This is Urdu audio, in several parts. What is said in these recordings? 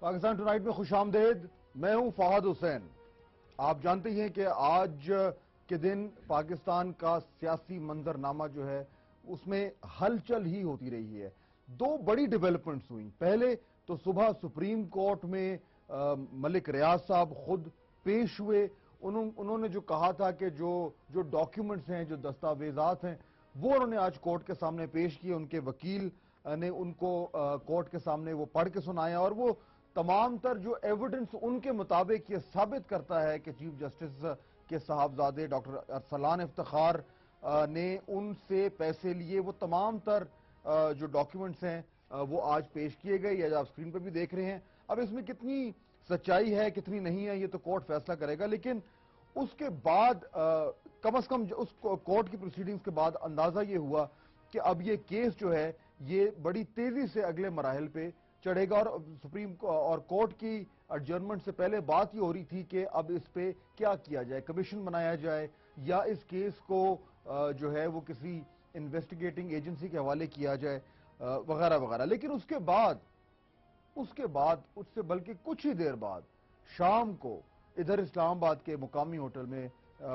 پاکستان ٹونائٹ میں خوش آمدید. میں ہوں فہد حسین. آپ جانتے ہی ہیں کہ آج کے دن پاکستان کا سیاسی منظرنامہ جو ہے اس میں ہلچل ہی ہوتی رہی ہے. دو بڑی ڈیولپمنٹس ہوئیں. پہلے تو صبح سپریم کورٹ میں ملک ریاض صاحب خود پیش ہوئے. انہوں نے جو کہا تھا کہ جو ڈاکیومنٹس ہیں, جو دستاویزات ہیں, وہ انہوں نے آج کورٹ کے سامنے پیش کیے. ان کے وکیل نے ان کو کورٹ کے سامنے وہ پڑھ کے سنایا, اور وہ تمام تر جو ایویڈنس ان کے مطابق یہ ثابت کرتا ہے کہ چیف جسٹس کے صاحبزادے ڈاکٹر ارسلان افتخار نے ان سے پیسے لیے. وہ تمام تر جو ڈاکیومنٹس ہیں وہ آج پیش کیے گئے, یہ آپ اسکرین پہ بھی دیکھ رہے ہیں. اب اس میں کتنی سچائی ہے کتنی نہیں ہے یہ تو کورٹ فیصلہ کرے گا, لیکن اس کے بعد کم از کم اس کورٹ کی پروسیڈنگز کے بعد اندازہ یہ ہوا کہ اب یہ کیس جو ہے یہ بڑی تیزی سے اگلے مراحل پہ چڑھے گا. اور سپریم اور کورٹ کی ایڈجرنمنٹ سے پہلے بات یہ ہو رہی تھی کہ اب اس پہ کیا کیا جائے, کمیشن بنایا جائے یا اس کیس کو جو ہے وہ کسی انویسٹیگیٹنگ ایجنسی کے حوالے کیا جائے وغیرہ وغیرہ. لیکن اس کے بعد اس سے بلکہ کچھ ہی دیر بعد شام کو ادھر اسلام آباد کے مقامی ہوٹل میں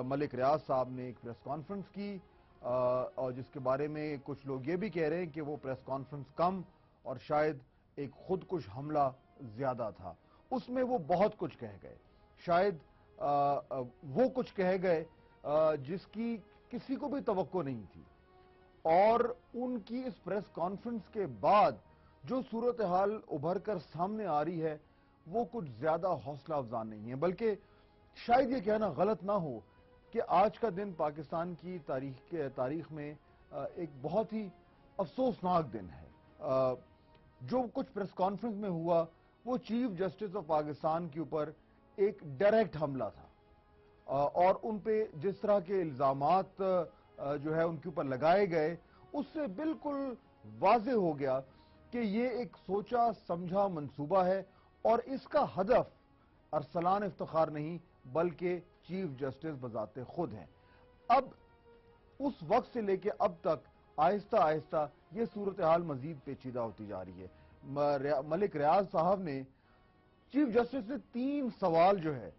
ملک ریاض صاحب نے ایک پریس کانفرنس کی, اور جس کے بارے میں کچھ لوگ یہ بھی کہہ رہے ہیں کہ وہ پریس کانفرنس کم اور شاید ایک خودکش حملہ زیادہ تھا. اس میں وہ بہت کچھ کہہ گئے, شاید وہ کچھ کہہ گئے جس کی کسی کو بھی توقع نہیں تھی. اور ان کی اس پریس کانفرنس کے بعد جو صورتحال ابھر کر سامنے آ رہی ہے وہ کچھ زیادہ حوصلہ افزا نہیں ہے, بلکہ شاید یہ کہنا غلط نہ ہو کہ آج کا دن پاکستان کی تاریخ میں ایک بہت ہی افسوسناک دن ہے. جو کچھ پریس کانفرنس میں ہوا وہ چیف جسٹس آف پاکستان کے اوپر ایک ڈائریکٹ حملہ تھا, اور ان پہ جس طرح کے الزامات جو ہے ان کے اوپر لگائے گئے اس سے بالکل واضح ہو گیا کہ یہ ایک سوچا سمجھا منصوبہ ہے, اور اس کا ہدف ارسلان افتخار نہیں بلکہ چیف جسٹس بذات خود ہیں. اب اس وقت سے لے کے اب تک آہستہ آہستہ یہ صورتحال مزید پیچیدہ ہوتی جا رہی ہے. ملک ریاض صاحب نے چیف جسٹس سے 3 سوال جو ہے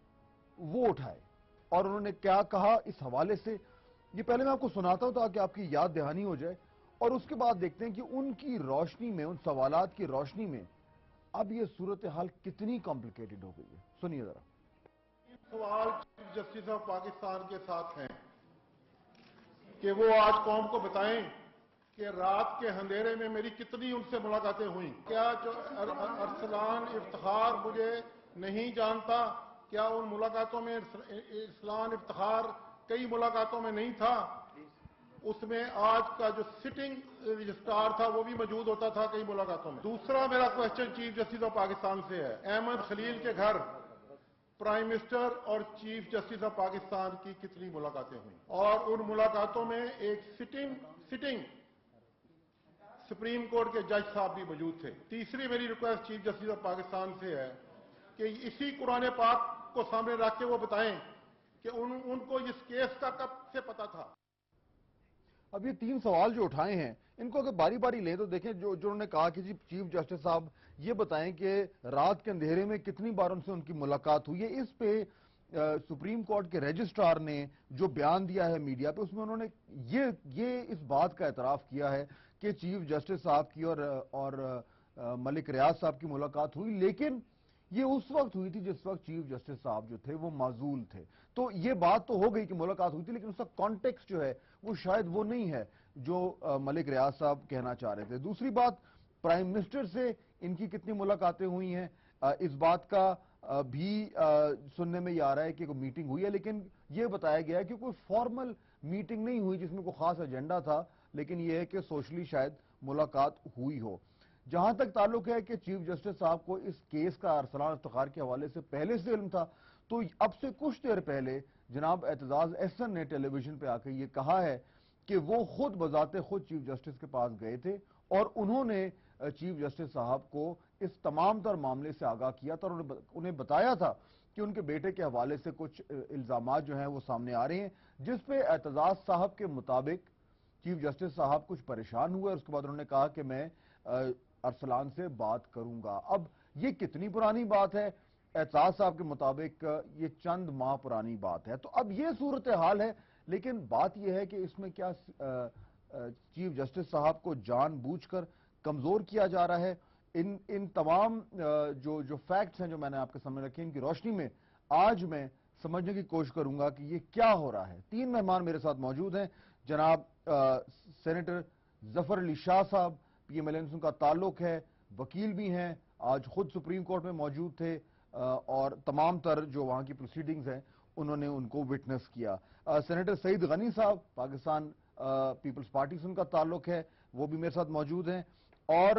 وہ اٹھائے, اور انہوں نے کیا کہا اس حوالے سے یہ پہلے میں آپ کو سناتا ہوں تاکہ آپ کی یاد دہانی ہو جائے, اور اس کے بعد دیکھتے ہیں کہ ان کی روشنی میں, ان سوالات کی روشنی میں اب یہ صورتحال کتنی کمپلیکیٹڈ ہو گئی ہے. سنیے ذرا. سوال چیف جسٹس آف پاکستان کے ساتھ ہیں کہ وہ آج قوم کو بتائیں کہ رات کے اندھیرے میں میری کتنی ان سے ملاقاتیں ہوئیں. کیا جو ارسلان افتخار مجھے نہیں جانتا؟ کیا ان ملاقاتوں میں ارسلان افتخار کئی ملاقاتوں میں نہیں تھا؟ اس میں آج کا جو سٹنگ رجسٹرار تھا وہ بھی موجود ہوتا تھا کئی ملاقاتوں میں. دوسرا میرا question chief justice of Pakistan سے ہے, احمد خلیل کے گھر پرائم منسٹر اور چیف جسٹس آف پاکستان کی کتنی ملاقاتیں ہوئیں؟ اور ان ملاقاتوں میں ایک سٹنگ سپریم کورٹ کے جج صاحب بھی موجود تھے. تیسری میری request chief justice of Pakistan سے ہے کہ اسی قرآن پاک کو سامنے رکھ کے وہ بتائیں کہ ان کو اس کیس کا کب سے پتا تھا. اب یہ 3 سوال جو اٹھائے ہیں ان کو اگر باری باری لیں تو دیکھیں جو انہوں نے کہا کہ جی چیف جسٹس صاحب یہ بتائیں کہ رات کے اندھیرے میں کتنی بار ان سے ان کی ملاقات ہوئی ہے. اس پہ سپریم کورٹ کے رجسٹرار نے جو بیان دیا ہے میڈیا پہ اس میں انہوں نے یہ اس بات کا اعتراف کیا ہے کہ چیف جسٹس صاحب کی اور ملک ریاض صاحب کی ملاقات ہوئی, لیکن یہ اس وقت ہوئی تھی جس وقت چیف جسٹس صاحب جو تھے وہ معزول تھے. تو یہ بات تو ہو گئی کہ ملاقات ہوئی تھی, لیکن اس کا کانٹیکسٹ جو ہے وہ شاید وہ نہیں ہے جو ملک ریاض صاحب کہنا چاہ رہے تھے. دوسری بات, پرائم منسٹر سے ان کی کتنی ملاقاتیں ہوئی ہیں, اس بات کا بھی سننے میں یہ آ رہا ہے کہ کوئی میٹنگ ہوئی ہے, لیکن یہ بتایا گیا ہے کہ کوئی فارمل میٹنگ نہیں ہوئی جس میں کوئی خاص ایجنڈا تھا, لیکن یہ ہے کہ سوشلی شاید ملاقات ہوئی ہو. جہاں تک تعلق ہے کہ چیف جسٹس صاحب کو اس کیس کا ارسلان افتخار کے حوالے سے پہلے سے علم تھا, تو اب سے کچھ دیر پہلے جناب اعتزاز احسن نے ٹیلی ویژن پہ آ کے یہ کہا ہے کہ وہ خود بذات خود چیف جسٹس کے پاس گئے تھے اور انہوں نے چیف جسٹس صاحب کو اس تمام تر معاملے سے آگاہ کیا تھا, اور انہیں بتایا تھا کہ ان کے بیٹے کے حوالے سے کچھ الزامات جو ہیں وہ سامنے آ رہے ہیں, جس پہ اعتزاز صاحب کے مطابق چیف جسٹس صاحب کچھ پریشان ہوئے. اس کے بعد انہوں نے کہا کہ میں ارسلان سے بات کروں گا. اب یہ کتنی پرانی بات ہے؟ اعتراض صاحب کے مطابق یہ چند ماہ پرانی بات ہے. تو اب یہ صورتحال ہے، لیکن بات یہ ہے کہ اس میں کیا چیف جسٹس صاحب کو جان بوجھ کر کمزور کیا جا رہا ہے؟ ان تمام جو فیکٹس ہیں جو میں نے آپ کے سامنے رکھے، ان کی روشنی میں آج میں سمجھنے کی کوشش کروں گا کہ یہ کیا ہو رہا ہے. 3 مہمان میرے ساتھ موجود ہیں. جناب سینیٹر ظفر علی شاہ صاحب، پی ایم ایل این سے کا تعلق ہے، وکیل بھی ہیں، آج خود سپریم کورٹ میں موجود تھے اور تمام تر جو وہاں کی پروسیڈنگز ہیں انہوں نے ان کو وٹنس کیا. سینیٹر سعید غنی صاحب، پاکستان پیپلز پارٹی سے ان کا تعلق ہے، وہ بھی میرے ساتھ موجود ہیں. اور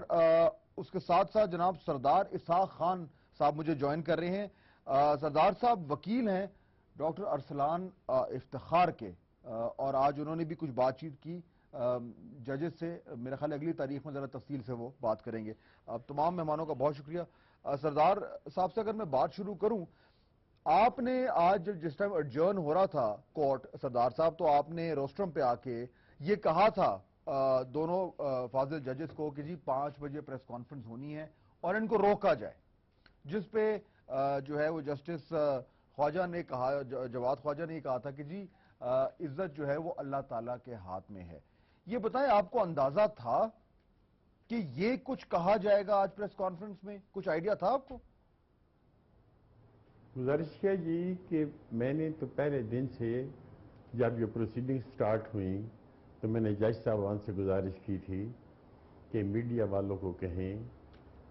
اس کے ساتھ ساتھ جناب سردار اسحاق خان صاحب مجھے جوائن کر رہے ہیں. سردار صاحب وکیل ہیں ڈاکٹر ارسلان افتخار کے، اور آج انہوں نے بھی کچھ بات چیت کی ججز سے. میرا خیال اگلی تاریخ میں ذرا تفصیل سے وہ بات کریں گے. اب تمام مہمانوں کا بہت شکریہ. سردار صاحب سے اگر میں بات شروع کروں، آپ نے آج جس ٹائم ایڈجرن ہو رہا تھا کورٹ سردار صاحب، تو آپ نے روسٹرم پہ آ کے یہ کہا تھا دونوں فاضل ججز کو کہ جی 5 بجے پریس کانفرنس ہونی ہے اور ان کو روکا جائے، جس پہ جو ہے وہ جسٹس خواجہ نے کہا، جواد خواجہ نے یہ کہا تھا کہ جی عزت جو ہے وہ اللہ تعالیٰ کے ہاتھ میں ہے. یہ بتائیں آپ کو اندازہ تھا کہ یہ کچھ کہا جائے گا آج پریس کانفرنس میں؟ کچھ آئیڈیا تھا آپ کو؟ گزارش کیا جی کہ میں نے تو پہلے دن سے جب یہ پروسیڈنگ سٹارٹ ہوئیں تو میں نے جج صاحبان سے گزارش کی تھی کہ میڈیا والوں کو کہیں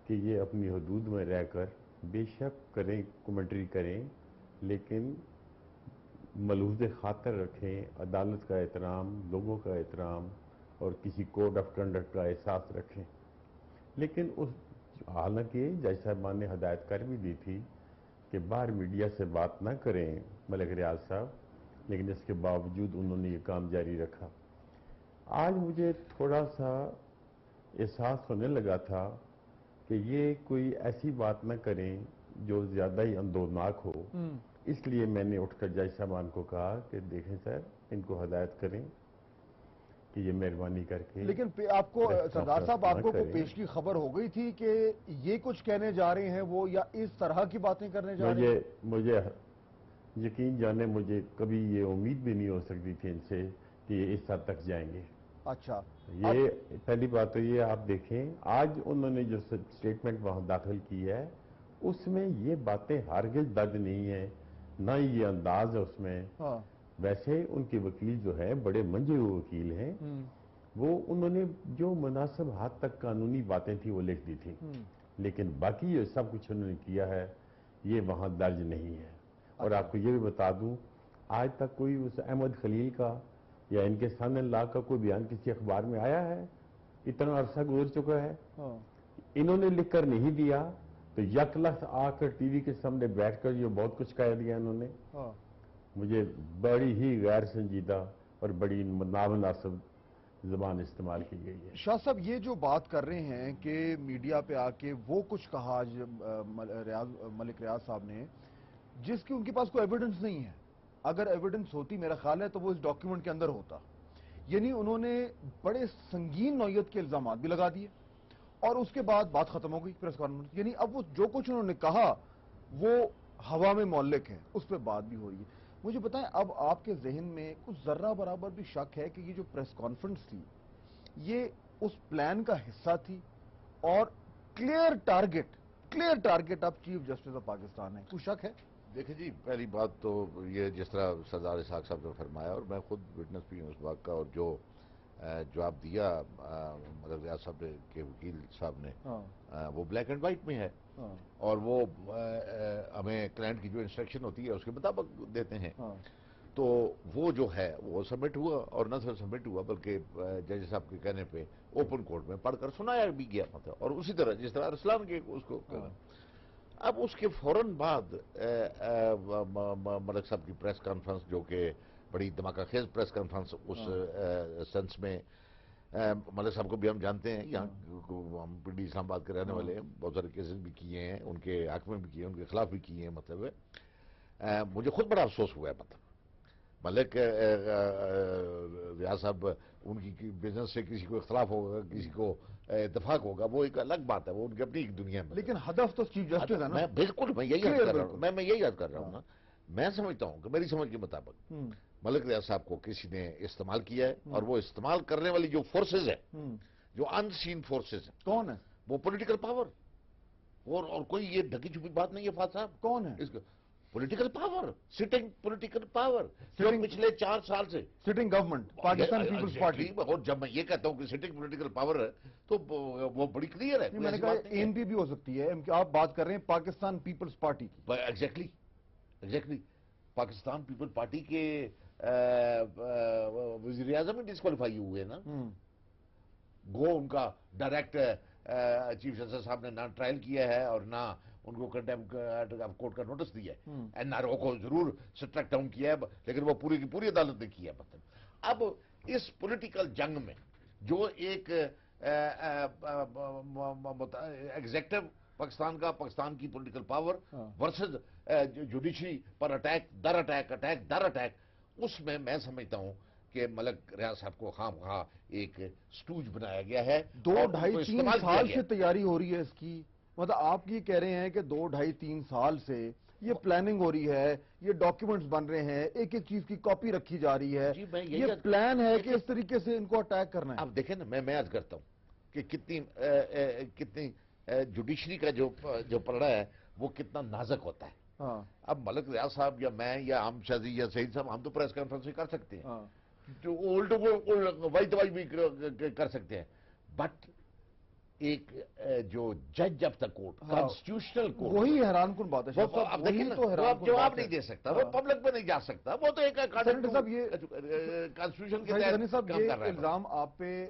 کہ یہ اپنی حدود میں رہ کر بے شک کریں، کمنٹری کریں، لیکن ملحوظ خاطر رکھیں، عدالت کا احترام، لوگوں کا احترام اور کسی کوڈ آف کنڈکٹ کا احساس رکھیں. لیکن حالانکہ جج صاحبان نے ہدایت کر بھی دی تھی کہ باہر میڈیا سے بات نہ کریں ملک ریاض صاحب، لیکن اس کے باوجود انہوں نے یہ کام جاری رکھا. آج مجھے تھوڑا سا احساس ہونے لگا تھا کہ یہ کوئی ایسی بات نہ کریں جو زیادہ ہی اندوناک ہو، اس لیے میں نے اٹھ کر جج صاحبان کو کہا کہ دیکھیں سر، ان کو ہدایت کریں کہ یہ مہربانی کر کے. لیکن آپ کو سردار صاحب آپ کو پیشگی خبر ہو گئی تھی کہ یہ کچھ کہنے جا رہے ہیں وہ، یا اس طرح کی باتیں کرنے جا رہے ہیں؟ مجھے یقین جانے مجھے کبھی یہ امید بھی نہیں ہو سکتی تھی ان سے کہ یہ اس حد تک جائیں گے. اچھا، یہ پہلی بات تو یہ آپ دیکھیں آج انہوں نے جو سٹیٹمنٹ وہاں داخل کی ہے اس میں یہ باتیں ہرگز درج نہیں ہیں، نہ ہی یہ انداز ہے اس میں. ویسے ان کے وکیل جو ہے بڑے منجے ہوئے وکیل ہیں، وہ انہوں نے جو مناسب حد تک قانونی باتیں تھیں وہ لکھ دی تھی، لیکن باقی یہ سب کچھ انہوں نے کیا ہے یہ وہاں درج نہیں ہے. اور آپ کو یہ بھی بتا دوں آج تک کوئی اس احمد خلیل کا یا ان کے سن اللہ کا کوئی بیان کسی اخبار میں آیا ہے؟ اتنا عرصہ گزر چکا ہے، انہوں نے لکھ کر نہیں دیا تو یک لخت آ کر ٹی وی کے سامنے بیٹھ کر یہ بہت کچھ کہہ دیا انہوں نے. مجھے بڑی ہی غیر سنجیدہ اور بڑی نامناسب زبان استعمال کی گئی ہے. شاہ صاحب یہ جو بات کر رہے ہیں کہ میڈیا پہ آ کے وہ کچھ کہا ملک ریاض صاحب نے جس کی ان کے پاس کوئی ایویڈنس نہیں ہے. اگر ایویڈنس ہوتی میرا خیال ہے تو وہ اس ڈاکیومنٹ کے اندر ہوتا. یعنی انہوں نے بڑے سنگین نوعیت کے الزامات بھی لگا دیے اور اس کے بعد بات ختم ہو گئی پریس کانفرنس. یعنی اب وہ جو کچھ انہوں نے کہا وہ ہوا میں معلق ہے، اس پہ بات بھی ہو رہی ہے. مجھے بتائیں اب آپ کے ذہن میں کچھ ذرہ برابر بھی شک ہے کہ یہ جو پریس کانفرنس تھی یہ اس پلان کا حصہ تھی اور کلیئر ٹارگٹ اب چیف جسٹس آف پاکستان ہے؟ کچھ شک ہے؟ دیکھیں جی، پہلی بات تو یہ جس طرح سردار اسحاق صاحب نے فرمایا اور میں خود وٹنس بھی ہوں اس بات کا، اور جو جواب دیا مطلب ریاض صاحب کے وکیل صاحب نے وہ بلیک اینڈ وائٹ میں ہے، اور وہ ہمیں کلائنٹ کی جو انسٹرکشن ہوتی ہے اس کے مطابق دیتے ہیں. تو وہ جو ہے وہ سبمٹ ہوا، اور نہ صرف سبمٹ ہوا بلکہ جج صاحب کے کہنے پہ اوپن کورٹ میں پڑھ کر سنایا بھی گیا مطلب. اور اسی طرح جس طرح ارسلان کے اس کو اب اس کے فوراً بعد ملک صاحب کی پریس کانفرنس جو کہ بڑی دھماکہ خیز پریس کانفرنس اس سینس میں، ملک صاحب کو بھی ہم جانتے ہیں، یہاں ہم پنڈی اسلام آباد کے رہنے والے ہیں، بہت سارے کیسز بھی کیے ہیں ان کے حق میں بھی کیے ہیں، ان کے خلاف بھی کیے ہیں. مطلب مجھے خود بڑا افسوس ہوا ہے. مطلب ملک ریاض صاحب ان کی بزنس سے کسی کو اختلاف ہوگا، کسی کو اتفاق ہوگا وہ ایک الگ بات ہے، وہ ان کی اپنی ایک دنیا میں. لیکن ہدف تو چیف جسٹس ہے نا. بالکل میں یہی عرض کر رہا ہوں، میں یہی عرض کر رہا ہوں نا. میں سمجھتا ہوں کہ میری سمجھ کے مطابق ملک ریاض صاحب کو کسی نے استعمال کیا ہے، اور وہ استعمال کرنے والی جو فورسز ہیں، جو ان سین فورسز ہیں، کون ہے وہ پولیٹیکل پاور. اور کوئی یہ ڈھکی چھپی بات نہیں ہے فاضل صاحب. کون ہے political power, sitting political power, جو پچھلے 4 سال سے سٹنگ گورنمنٹ پاکستان پیپلز پارٹی. اور جب میں یہ کہتا ہوں کہ سٹنگ پولیٹیکل پاور ہے تو وہ بڑی کلیئر ہے. میں نے کہا این پی بھی ہو سکتی ہے، آپ بات کر رہے ہیں پاکستان پیپلز پارٹی کی. ایگزیکٹلی پاکستان پیپل پارٹی کے وزیر اعظم ڈسکوالیفائی ہوئے نا. گو ان کا ڈائریکٹ چیف جسٹس صاحب نے نہ ٹرائل کیا ہے اور نہ ان کو کنٹیمپٹ کورٹ کا نوٹس دیا ہے. این آر او کو ضرور سٹرک ڈاؤن کیا ہے، لیکن وہ پوری کی پوری عدالت نے کیا ہے. اب اس پولیٹیکل جنگ میں جو ایک ایگزیکٹو پاکستان کی پولیٹیکل پاور ورسز جوڈیشری پر اٹیک در اٹیک، اس میں سمجھتا ہوں کہ ملک ریاض صاحب کو خواہ ایک سٹوج بنایا گیا ہے. 2-2.5-3 سال سے تیاری ہو رہی ہے اس کی. مطلب آپ یہ کہہ رہے ہیں کہ 2-2.5-3 سال سے یہ پلاننگ ہو رہی ہے، یہ ڈاکیومنٹس بن رہے ہیں، ایک ایک چیز کی کاپی رکھی جا رہی ہے، یہ پلان ہے کہ اس طریقے سے ان کو اٹیک کرنا ہے. اب دیکھیں نا، میں عرض کرتا ہوں کہ کتنی جوڈیشری کا جو پلڑا ہے وہ کتنا نازک ہوتا ہے. اب ملک ریاض صاحب یا میں یا عام شاذی یا سعید صاحب، ہم تو پریس کانفرنس بھی کر سکتے ہیں، وائی بھی کر سکتے ہیں، بٹ ایک جو جج of the court, constitutional court, وہی حیران کن بات ہے. اب دیکھیں نا، وہ اب جواب نہیں دے سکتا، وہ پبلک میں نہیں جا سکتا، وہ تو ایک کانسٹیٹیوشن کے تحت کام کر رہا ہے. الزام آپ پہ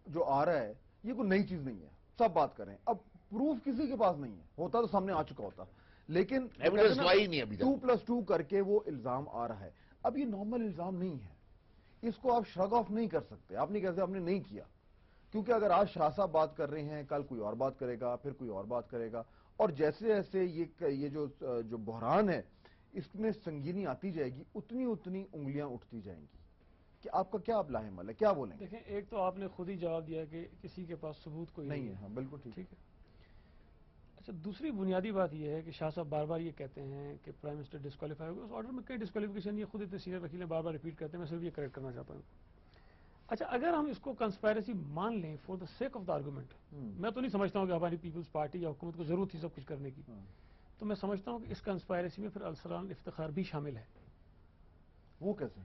جو آ رہا ہے یہ کوئی نئی چیز نہیں ہے، سب بات کریں. اب پروف کسی کے پاس نہیں ہے، ہوتا تو سامنے آ چکا ہوتا، لیکن 2+2 کر کے وہ الزام آ رہا ہے. اب یہ نارمل الزام نہیں ہے، اس کو آپ شرگ آف نہیں کر سکتے. آپ نہیں کہتے آپ نے نہیں کیا، کیونکہ اگر آج شاہ صاحب بات کر رہے ہیں، کل کوئی اور بات کرے گا، پھر کوئی اور بات کرے گا، اور جیسے جیسے یہ جو بحران ہے اس میں سنگینی آتی جائے گی، اتنی انگلیاں اٹھتی جائیں گی. کہ آپ کا کیا لاہ عمل ہے، کیا بولیں گے؟ دیکھیں، ایک تو آپ نے خود ہی جواب دیا کہ کسی کے پاس ثبوت کوئی نہیں ہے. ہاں بالکل ٹھیک ہے. اچھا، دوسری بنیادی بات یہ ہے کہ شاہ صاحب بار بار یہ کہتے ہیں کہ پرائم منسٹر ڈسکوالیفائی ہوگا. اس آرڈر میں کئی ڈسکوالیفیکیشن یہ خود اتنے سینئر وکیل ہیں بار بار ریپیٹ کرتے ہیں، میں صرف یہ کریکٹ کرنا چاہتا ہوں. اچھا، اگر ہم اس کو کنسپائریسی مان لیں for the sake of the argument, میں تو نہیں سمجھتا ہوں کہ ہماری پیپلز پارٹی یا حکومت کو ضرورت تھی سب کچھ کرنے کی، تو میں سمجھتا ہوں کہ اس کنسپائریسی میں پھر ارسلان افتخار بھی شامل ہے. وہ کیسے؟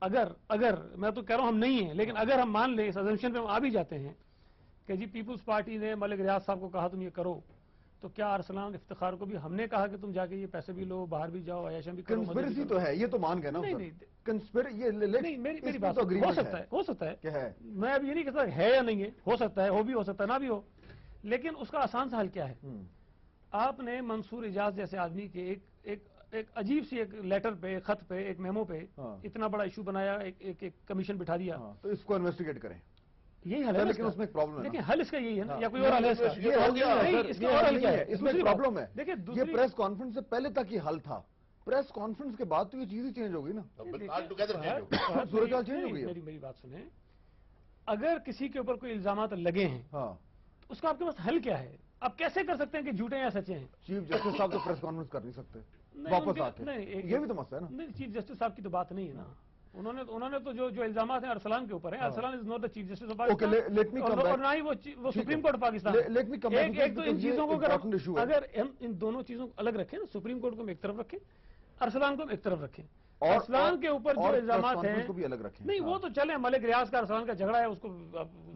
اگر میں تو کہہ رہا ہوں ہم نہیں ہیں، لیکن اگر ہم مان لیں، اس ازمپشن پہ ہم آ بھی جاتے ہیں کہ جی پیپلز پارٹی نے ملک ریاض صاحب کو کہا تم یہ کرو، تو کیا ارسلان افتخار کو بھی ہم نے کہا کہ تم جا کے یہ پیسے بھی لو، باہر بھی جاؤ، عیاشیاں بھی کرو؟ کنسپیریسی تو ہے، یہ تو مان گئے نا. نہیں، میری بات ہو سکتا ہے. میں اب یہ نہیں کہتا ہے یا نہیں ہے، ہو سکتا ہے، ہو بھی ہو سکتا ہے، نہ بھی ہو. لیکن اس کا آسان سا حل کیا ہے؟ آپ نے منصور اجاز جیسے آدمی کے ایک عجیب سی ایک لیٹر پہ، خط پہ، ایک میمو پہ اتنا بڑا ایشو بنایا، ایک کمیشن بٹھا دیا. تو اس کو انویسٹیگیٹ کریں، یہی حل ہے. لیکن اس میں ایک پرابلم ہے. دیکھیں، حل اس کا یہی ہے نا، یا کوئی اور حل ہے اس کا؟ اس میں ایک پرابلم ہے. یہ پریس کانفرنس سے پہلے تک یہ حل تھا، پریس کانفرنس کے بعد تو یہ چیز ہی چینج ہوگی نا. صورتحال چینج ہو گئی. میری بات سنیں، اگر کسی کے اوپر کوئی الزامات لگے ہیں تو اس کا آپ کے پاس حل کیا ہے؟ آپ کیسے کر سکتے ہیں کہ جھوٹے یا سچے ہیں؟ چیف جسٹس صاحب تو پریس کانفرنس کر نہیں سکتے واپس آ کے، یہ بھی تو مسئلہ ہے نا. نہیں، چیف جسٹس صاحب کی تو بات نہیں ہے نا. انہوں نے تو جو الزامات ہیں ارسلان کے اوپر ہیں، Arsalan is not the chief justice of Pakistan, اور نہ ہی وہ سپریم کورٹ پاکستان. ایک تو ان چیزوں کو اگر ہم ان دونوں چیزوں کو الگ رکھیں، سپریم کورٹ کو ہم ایک طرف رکھیں، ارسلان کو ہم ایک طرف رکھیں. ارسلان کے اوپر جو الزامات ہیں نہیں، وہ تو چلیں، ملک ریاض کا ارسلان کا جھگڑا ہے، اس کو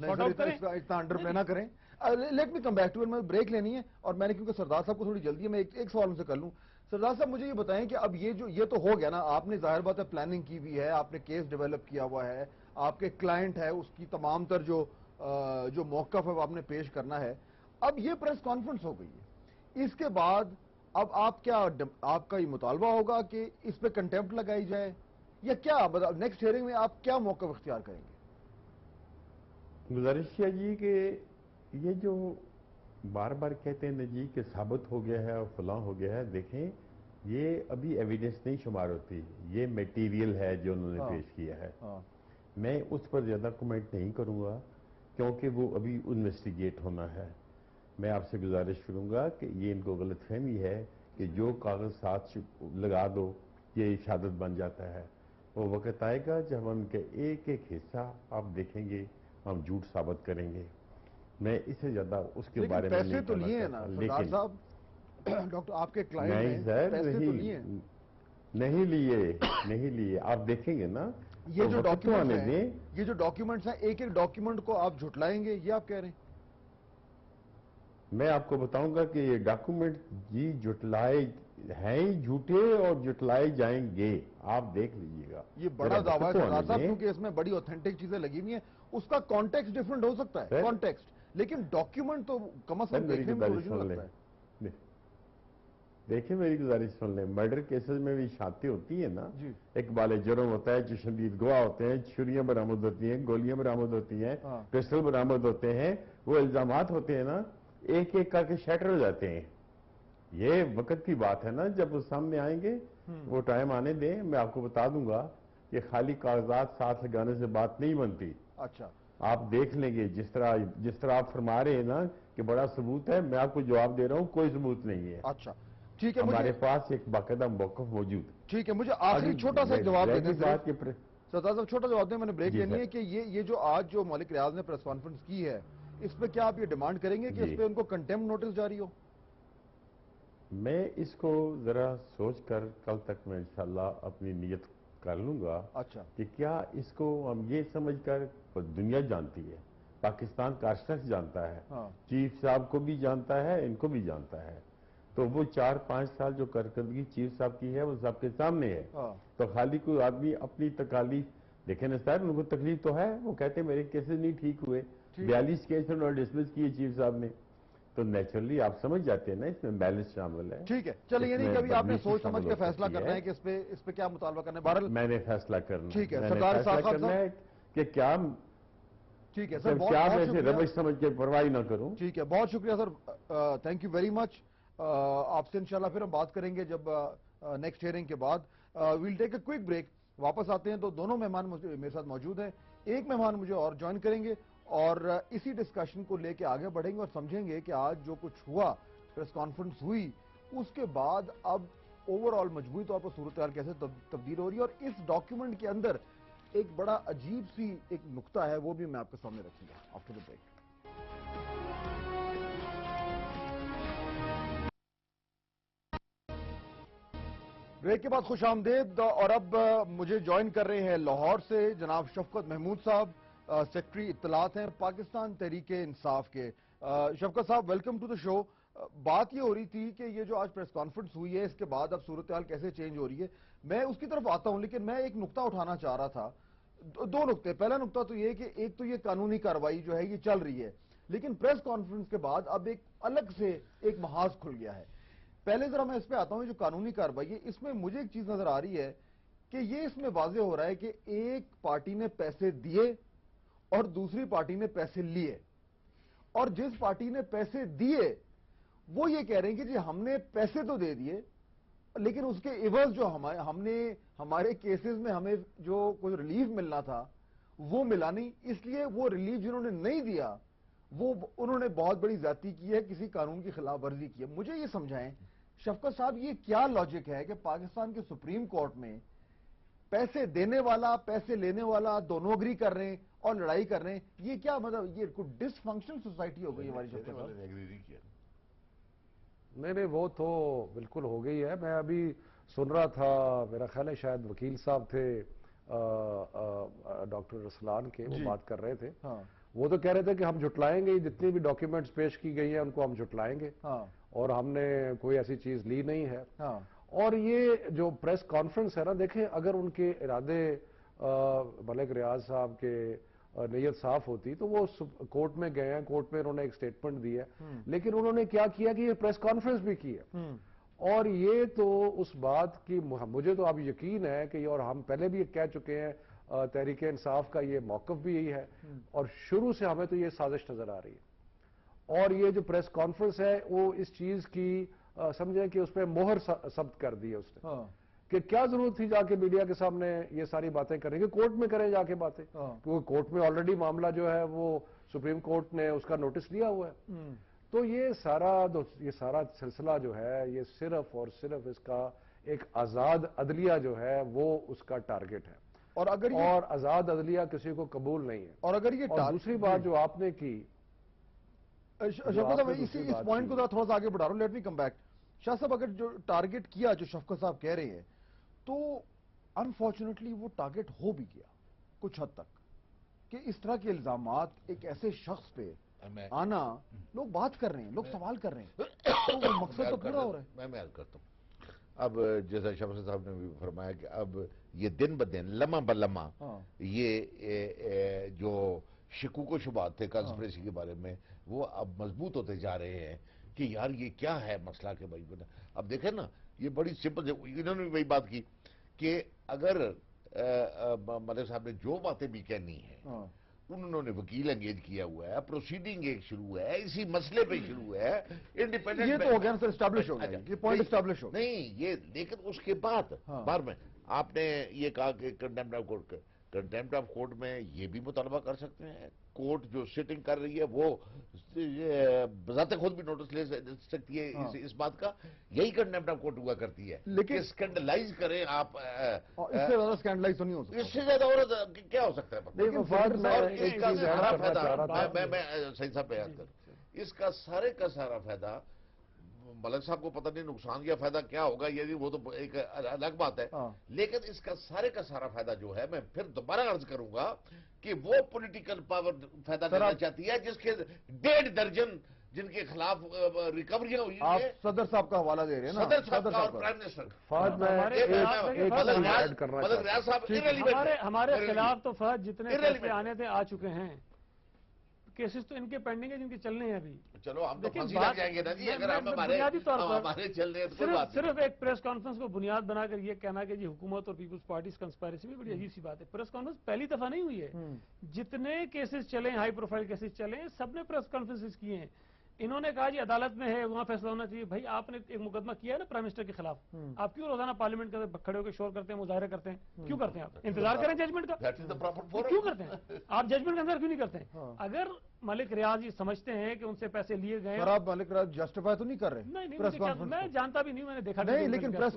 سارٹ آؤٹ کریں. اتنا انڈر پلے نہ کریں. Let me come back to it. میں بریک لینی ہے، اور میں نے کیونکہ سردار صاحب کو تھوڑی جلدی ہے، میں ایک سوال ان سے کر لوں. سردار صاحب مجھے یہ بتائیں کہ اب یہ تو ہو گیا نا، آپ نے ظاہر بات ہے پلاننگ کی ہوئی ہے، آپ نے کیس ڈیولپ کیا ہوا ہے، آپ کے کلائنٹ ہے، اس کی تمام تر جو موقف ہے وہ آپ نے پیش کرنا ہے. اب یہ پریس کانفرنس ہو گئی ہے، اس کے بعد اب آپ کا یہ مطالبہ ہوگا کہ اس پہ کنٹیمپٹ لگائی جائے، یا کیا نیکسٹ ہیئرنگ میں آپ کیا موقف اختیار کریں گے؟ گزارش کیا جی کہ یہ جو بار بار کہتے ہیں جی کہ ثابت ہو گیا ہے اور فلاں ہو گیا ہے، دیکھیں یہ ابھی ایویڈنس نہیں شمار ہوتی، یہ میٹیریل ہے جو انہوں نے پیش کیا ہے. میں اس پر زیادہ کمنٹ نہیں کروں گا. کیونکہ وہ ابھی انویسٹیگیٹ ہونا ہے. میں آپ سے گزارش کروں گا کہ یہ ان کو غلط فہمی ہے کہ جو کاغذ ساتھ لگا دو یہ شہادت بن جاتا ہے. وہ وقت آئے گا جب ہم ان کے ایک ایک حصہ آپ دیکھیں گے ہم جھوٹ ثابت کریں گے. میں اس سے زیادہ اس کے بارے میں پیسے تو لیے ہیں نا سردار صاحب, ڈاکٹر آپ کے کلائنٹ نے پیسے تو لیے ہیں. نہیں لیے. آپ دیکھیں گے نا یہ جو ڈاکیومنٹس ہیں ایک ایک ڈاکیومنٹ کو آپ جھٹلائیں گے, یہ آپ کہہ رہے ہیں؟ میں آپ کو بتاؤں گا کہ یہ ڈاکیومنٹ جی جھٹلائے ہیں جھوٹے اور جھٹلائے جائیں گے. آپ دیکھ لیجئے گا. یہ بڑا دعویٰ ہے سردار صاحب, کیونکہ اس میں بڑی اوتھینٹک چیزیں لگی ہوئی ہیں. اس کا کانٹیکسٹ ڈیفرنٹ ہو سکتا ہے, کانٹیکسٹ, لیکن ڈاکیومنٹ تو کم از کم دیکھنے میں اوریجنل لگتا ہے. دیکھیں میری گزارش سن لیں. مرڈر کیسز میں بھی شہادتیں ہوتی ہیں نا, اقبال جرم ہوتا ہے, چشمدید گواہ ہوتے ہیں, چھریاں برآمد ہوتی ہیں, گولیاں برآمد ہوتی ہیں, پسٹل برآمد ہوتے ہیں, وہ الزامات ہوتے ہیں نا, ایک ایک کر کے شیٹر ہو جاتے ہیں. یہ وقت کی بات ہے نا, جب وہ سامنے آئیں گے وہ ٹائم آنے دیں. میں آپ کو بتا دوں گا کہ خالی کاغذات ساتھ لگانے سے بات نہیں بنتی. اچھا, آپ دیکھ لیں گے جس طرح آپ فرما رہے ہیں نا کہ بڑا ثبوت ہے, میں آپ کو جواب دے رہا ہوں کوئی ثبوت نہیں ہے. اچھا ٹھیک ہے, ہمارے پاس ایک باقاعدہ موقف موجود. ٹھیک ہے, مجھے آخری چھوٹا سا جواب دے دیں سردار صاحب, چھوٹا جواب دیں. میں نے بریک لینی ہے کہ یہ جو آج جو ملک ریاض نے پریس کانفرنس کی ہے, اس پہ کیا آپ یہ ڈیمانڈ کریں گے کہ اس پہ ان کو کنٹیمپٹ نوٹس جاری ہو؟ میں اس کو ذرا سوچ کر کل تک میں انشاءاللہ اپنی نیت کر لوں گا. اچھا, کہ کیا اس کو ہم یہ سمجھ کر دنیا جانتی ہے, پاکستان کا شخص جانتا ہے, چیف صاحب کو بھی جانتا ہے, ان کو بھی جانتا ہے, تو وہ 4-5 سال جو کارکردگی چیف صاحب کی ہے وہ سب کے سامنے ہے. تو خالی کوئی آدمی اپنی تکالیف دیکھیں نا صاحب, ان کو تکلیف تو ہے. وہ کہتے ہیں میرے کیسز نہیں ٹھیک ہوئے, 42 کیس انہوں نے ڈسمس کیے چیف صاحب نے, تو نیچرلی آپ سمجھ جاتے ہیں نا اس میں بیلنس شامل ہے. ٹھیک ہے, چلیں یہ نہیں کبھی آپ نے سوچ سمجھ کے فیصلہ کرنا ہے کہ اس پہ کیا مطالبہ کرنا ہے. بہرحال میں نے فیصلہ کرنا, ٹھیک ہے سردار صاحب کہ کیا, ٹھیک ہے سر, کیا میں اسے ربش سمجھ کے پرواہ نہ کروں. ٹھیک ہے, بہت شکریہ سر, تھینک یو ویری مچ. آپ سے انشاءاللہ پھر ہم بات کریں گے جب نیکسٹ ہیئرنگ کے بعد. We'll take a quick break. واپس آتے ہیں تو دونوں مہمان میرے ساتھ موجود ہیں. ایک مہمان مجھے اور جوائن کریں گے اور اسی ڈسکشن کو لے کے آگے بڑھیں گے اور سمجھیں گے کہ آج جو کچھ ہوا, پریس کانفرنس ہوئی, اس کے بعد اب اوور آل مجموعی طور پر صورتحال کیسے تبدیل ہو رہی ہے, اور اس ڈاکیومنٹ کے اندر ایک بڑا عجیب سی ایک نقطہ ہے, وہ بھی میں آپ کے سامنے رکھوں گا آفٹر دی بریک. بریک کے بعد خوش آمدید. اور اب مجھے جوائن کر رہے ہیں لاہور سے جناب شفقت محمود صاحب, سیکرٹری اطلاعات ہیں پاکستان تحریک انصاف کے. شفقت صاحب, ویلکم ٹو دا شو. بات یہ ہو رہی تھی کہ یہ جو آج پریس کانفرنس ہوئی ہے, اس کے بعد اب صورتحال کیسے چینج ہو رہی ہے, میں اس کی طرف آتا ہوں, لیکن میں ایک نقطہ اٹھانا چاہ رہا تھا. 2 نقطے. پہلا نقطہ تو یہ کہ ایک تو یہ قانونی کارروائی جو ہے یہ چل رہی ہے, لیکن پریس کانفرنس کے بعد اب ایک الگ سے ایک محاذ کھل گیا ہے. پہلے ذرا میں اس پہ آتا ہوں, جو قانونی کارروائی ہے اس میں مجھے ایک چیز نظر آ رہی ہے کہ یہ اس میں واضح ہو رہا ہے کہ ایک پارٹی نے پیسے دیے اور دوسری پارٹی نے پیسے لیے, اور جس پارٹی نے پیسے دیے وہ یہ کہہ رہے ہیں کہ جی ہم نے پیسے تو دے دیے, لیکن اس کے عوض جو ہم نے ہمارے کیسز میں ہمیں جو کوئی ریلیف ملنا تھا وہ ملا نہیں, اس لیے وہ ریلیف جنہوں نے نہیں دیا وہ انہوں نے بہت بڑی زیادتی کی ہے, کسی قانون کی خلاف ورزی کی ہے. مجھے یہ سمجھائیں شفقت صاحب, یہ کیا لاجک ہے کہ پاکستان کے سپریم کورٹ میں پیسے دینے والا پیسے لینے والا دونوں اگری کر رہے ہیں اور لڑائی کر رہے ہیں؟ یہ کیا مطلب, یہ کوئی ڈس فنکشن سوسائٹی ہو گئی ہماری شفقت صاحب؟ نہیں وہ تو بالکل ہو گئی ہے. میں ابھی سن رہا تھا, میرا خیال ہے شاید وکیل صاحب تھے ڈاکٹر رسلان کے, وہ بات کر رہے تھے. وہ تو کہہ رہے تھے کہ ہم جھٹلائیں گے, جتنی بھی ڈاکیومنٹس پیش کی گئی ہیں ان کو ہم جھٹلائیں گے, اور ہم نے کوئی ایسی چیز لی نہیں ہے. اور یہ جو پریس کانفرنس ہے نا, دیکھیں اگر ان کے ارادے ملک ریاض صاحب کے نیت صاف ہوتی تو وہ کورٹ میں گئے ہیں, کورٹ میں انہوں نے ایک سٹیٹمنٹ دی ہے, لیکن انہوں نے کیا کیا کہ یہ پریس کانفرنس بھی کی ہے. اور یہ تو اس بات کی مجھے تو اب یقین ہے کہ, اور ہم پہلے بھی کہہ چکے ہیں, تحریک انصاف کا یہ موقف بھی یہی ہے, اور شروع سے ہمیں تو یہ سازش نظر آ رہی ہے. اور یہ جو پریس کانفرنس ہے وہ اس چیز کی سمجھیں کہ اس پہ مہر ثبت کر دی ہے اس نے, کہ کیا ضرورت تھی جا کے میڈیا کے سامنے یہ ساری باتیں کریں گے, کورٹ میں کریں جا کے باتیں, کیونکہ کورٹ میں آلریڈی معاملہ جو ہے وہ سپریم کورٹ نے اس کا نوٹس لیا ہوا ہے. تو یہ سارا سلسلہ جو ہے یہ صرف اور صرف اس کا ایک آزاد عدلیہ جو ہے وہ اس کا ٹارگٹ ہے. اور آزاد عدلیہ کسی کو قبول نہیں ہے. اور اگر یہ دوسری بات جو آپ نے کی، شفقت صاحب اس پوائنٹ کو تھوڑا سا آگے بڑھا رہا ہوں. Late me come back. شاہ صاحب اگر جو ٹارگٹ کیا جو شفقت صاحب کہہ رہے ہیں تو انفارچونیٹلی وہ ٹارگٹ ہو بھی گیا کچھ حد تک کہ اس طرح کے الزامات ایک ایسے شخص پہ آنا، لوگ بات کر رہے ہیں، لوگ سوال کر رہے ہیں، تو وہ مقصد تو پورا ہو رہا ہے. میں عرض کرتا ہوں، اب جیسا شفقت صاحب نے بھی فرمایا کہ اب یہ دن بدن لمحہ بلمحہ یہ جو شکوک و شبہات تھے کانسپریسی کے بارے میں وہ اب مضبوط ہوتے جا رہے ہیں کہ یار یہ کیا ہے مسئلہ کہ بھائی بنا. اب دیکھیں نا یہ بڑی سمپل، انہوں نے بھی وہی بات کی کہ اگر ملک صاحب نے جو باتیں بھی کہنی ہیں انہوں نے وکیل انگیج کیا ہوا ہے، پروسیڈنگ ایک شروع ہے، اسی مسئلے پہ شروع ہے، انڈیپینڈنٹ. یہ تو ہو گیا سر، اسٹیبلش ہو گیا، یہ پوائنٹ اسٹیبلش ہو گیا. نہیں یہ لیکن اس کے بعد میں آپ نے یہ کہا کہ کنٹیمپٹ آف کورٹ میں یہ بھی مطالبہ کر سکتے ہیں. کورٹ جو سٹنگ کر رہی ہے وہ بذات خود بھی نوٹس لے سکتی ہے اس بات کا. یہی کنٹیمپٹ آف کورٹ ہوا کرتی ہے لیکن اسکینڈلائز کریں آپ. اس سے زیادہ اسکینڈلائز تو نہیں ہو سکتا. اس سے زیادہ اور کیا ہو سکتا ہے؟ میں صحیح صاحب بیان کروں، اس کا سارے کا سارا فائدہ ملک صاحب کو پتہ نہیں نقصان یا فائدہ کیا ہوگا، یہ وہ تو ایک الگ بات ہے، لیکن اس کا سارا فائدہ جو ہے میں پھر دوبارہ عرض کروں گا کہ وہ پولیٹیکل پاور فائدہ دینا چاہتی ہے جس کے 1.5 درجن جن کے خلاف ریکوریاں ہوئی ہیں. آپ صدر صاحب کا حوالہ دے رہے ہیں نا، صدر صاحب اور پرائم منسٹر. ہمارے خلاف تو فہد جتنے فیصلے آنے تھے آ چکے ہیں، کیسز تو ان کے پینڈنگ ہیں جن کے چلنے ہیں ابھی. چلو ہم تو پھنسی لگ جائیں گے نا جی اگر بنیادی طور پر ہمارے چل رہے ہیں. صرف ایک پریس کانفرنس کو بنیاد بنا کر یہ کہنا کہ جی حکومت اور پیپلز پارٹیز کنسپائریسی میں بڑی عجیب سی بات ہے. پریس کانفرنس پہلی دفعہ نہیں ہوئی ہے، جتنے کیسز چلے ہائی پروفائل کیسز چلے سب نے پریس کانفرنسز کیے ہیں. انہوں نے کہا جی عدالت میں ہے وہاں فیصلہ ہونا چاہیے. بھائی آپ نے ایک مقدمہ کیا ہے نا پرائم منسٹر کے خلاف، آپ کیوں روزانہ پارلیمنٹ کے کھڑے ہو کے شور کرتے ہیں، مظاہرے کرتے ہیں؟ کیوں کرتے ہیں؟ آپ انتظار کریں ججمنٹ کا، کیوں کرتے ہیں آپ ججمنٹ کا انتظار کیوں نہیں کرتے ہیں؟ اگر ملک ریاض یہ سمجھتے ہیں کہ ان سے پیسے لیے گئے، آپ ملک ریاض جسٹیفائی تو نہیں کر رہے؟ نہیں، میں جانتا بھی نہیں، میں نے دیکھا نہیں، لیکن پریس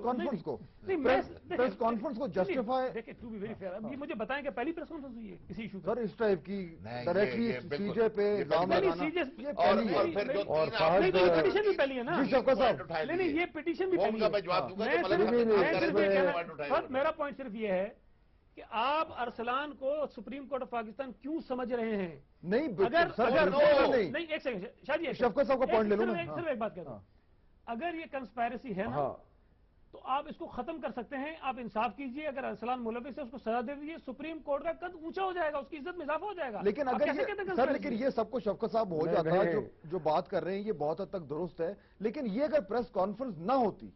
کانفرنس کو جسٹیفائی دیکھیں ٹو بی ویری فیئر. اب مجھے بتائیں کہ پہلی پریس کانفرنس ہوئی ہے کسی ایشو سر اس ٹائپ کی ڈائریکٹلی سی جے پہ الزام لگانا یہ پٹیشن بھی پہلی ہے نا. نہیں یہ پٹیشن بھی پہلی ہے. میرا پوائنٹ صرف یہ ہے کہ آپ ارسلان کو سپریم کورٹ آف پاکستان کیوں سمجھ رہے ہیں؟ نہیں ایک سیکنڈ شاید یہ شفقت صاحب کا پوائنٹ لے لوں میں صرف ایک بات کہتا ہوں. اگر یہ کنسپائریسی ہے نا تو آپ اس کو ختم کر سکتے ہیں. آپ انصاف کیجئے، اگر ارسلان ملوث ہے اس کو سزا دے دیجیے، سپریم کورٹ کا قد اونچا ہو جائے گا، اس کی عزت میں اضافہ ہو جائے گا. لیکن اگر یہ سب کچھ شفقت صاحب ہو جاتا ہے جو بات کر رہے ہیں یہ بہت حد تک درست ہے، لیکن یہ اگر پریس کانفرنس نہ ہوتی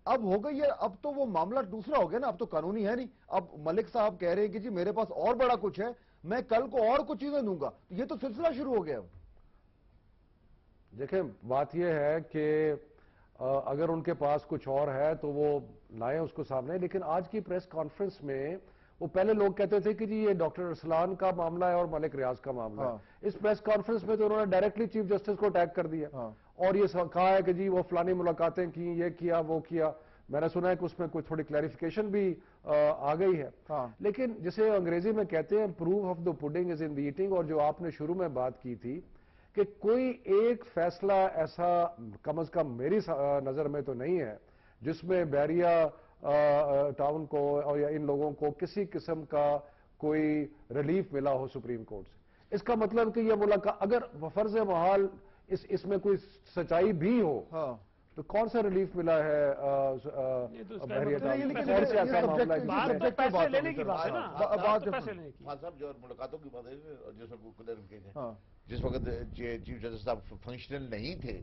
اب ہو گئی ہے، اب تو وہ معاملہ دوسرا ہو گیا نا، اب تو قانونی ہے نہیں. اب ملک صاحب کہہ رہے ہیں کہ جی میرے پاس اور بڑا کچھ ہے، میں کل کو اور کچھ چیزیں دوں گا. یہ تو سلسلہ شروع ہو گیا. دیکھیں بات یہ ہے کہ اگر ان کے پاس کچھ اور ہے تو وہ لائیں اس کو سامنے. لیکن آج کی پریس کانفرنس میں وہ پہلے لوگ کہتے تھے کہ جی یہ ڈاکٹر ارسلان کا معاملہ ہے اور ملک ریاض کا معاملہ ہے. اس پریس کانفرنس میں تو انہوں نے ڈائریکٹلی چیف جسٹس کو اٹیک کر دیا اور یہ کہا ہے کہ جی وہ فلانی ملاقاتیں کی، یہ کیا وہ کیا. میں نے سنا ہے کہ اس میں کوئی تھوڑی کلیریفیکیشن بھی آ گئی ہے. لیکن جسے انگریزی میں کہتے ہیں proof of the pudding is in the eating. اور جو آپ نے شروع میں بات کی تھی کہ کوئی ایک فیصلہ ایسا کم از کم میری نظر میں تو نہیں ہے جس میں بحریہ ٹاؤن کو اور یا ان لوگوں کو کسی قسم کا کوئی ریلیف ملا ہو سپریم کورٹ سے. اس کا مطلب کہ یہ ملاقات اگر فرض محال اس میں کوئی سچائی بھی ہو تو کون سا ریلیف ملا ہے بحریہ ٹاؤن؟ پیسے لینے کی بات ہے نا، پیسے لینے کی صاحب جو ملاقاتوں کی بات ہے جس میں کلیئرفیکیشن جس وقت چیف جسٹس صاحب فنکشنل نہیں تھے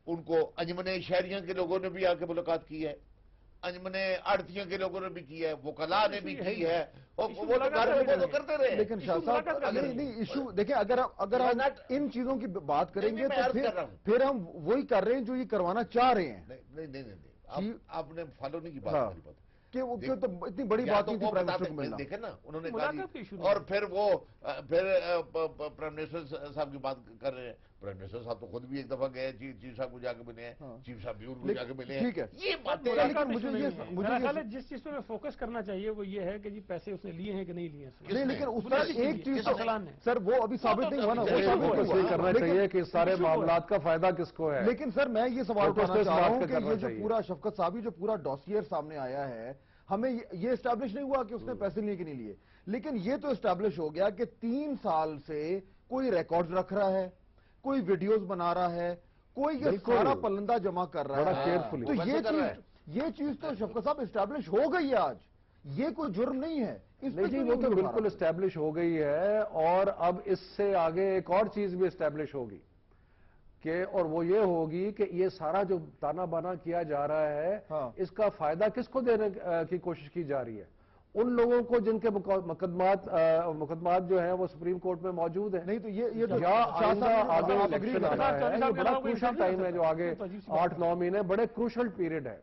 ان کو انجمن شہریوں کے لوگوں نے بھی آ کے ملاقات کی ہے، انجمن آڑتیوں کے لوگوں نے بھی کی ہے، وکلاء نے بھی کی ہے، وہ تو کرتے رہے. لیکن شاہ صاحب نہیں ایشو دیکھیں، اگر ہم ان چیزوں کی بات کریں گے تو پھر ہم وہی کر رہے ہیں جو یہ کروانا چاہ رہے ہیں. نہیں آپ نے فالو نہیں کی بات کہ وہ اتنی بڑی بات نہیں تھی پرائم منسٹر کو ملنا. دیکھیں نا انہوں نے کہا اور پھر پرائم منسٹر صاحب کی بات کر رہے ہیں. پرائم منسٹر صاحب تو خود بھی ایک دفعہ گئے چیف صاحب کو جا کے ملے ہیں, چیف صاحب بھی ان کو جا کے ملے ہیں. یہ باتیں میرا خیال ہے جس چیز پہ میں فوکس کرنا چاہیے وہ یہ ہے کہ جی پیسے اس نے لیے ہیں کہ نہیں لیے ہیں. لیکن اس کا ایک چیز سر وہ ابھی ثابت نہیں ہوا نا, وہ کرنا چاہیے کہ سارے معاملات کا فائدہ کس کو ہے. لیکن سر میں یہ سوال اٹھانا چاہ رہا ہوں کہ یہ جو پورا شفقت صاحب جو پورا ڈاسیئر سامنے آیا ہے, ہمیں یہ اسٹیبلش نہیں ہوا کہ اس نے پیسے لیے کہ نہیں لیے, لیکن یہ تو اسٹیبلش ہو گیا کہ 3 سال سے کوئی ریکارڈز رکھ رہا ہے, کوئی ویڈیوز بنا رہا ہے, کوئی یہ سارا پلندہ جمع کر رہا ہے. تو یہ چیز تو شفقت صاحب اسٹیبلش ہو گئی ہے آج, یہ کوئی جرم نہیں ہے. نہیں وہ تو بالکل اسٹیبلش ہو گئی ہے, اور اب اس سے آگے ایک اور چیز بھی اسٹیبلش ہوگی کہ, اور وہ یہ ہوگی کہ یہ سارا جو تانا بانا کیا جا رہا ہے اس کا فائدہ کس کو دینے کی کوشش کی جا رہی ہے؟ ان لوگوں کو جن کے مقدمات جو ہیں وہ سپریم کورٹ میں موجود ہیں. نہیں تو یہ آگے الیکشن آنا ہے, یہ بڑا کروشل ٹائم ہے جو آگے 8-9 مہینے بڑے کروشل پیریڈ ہے,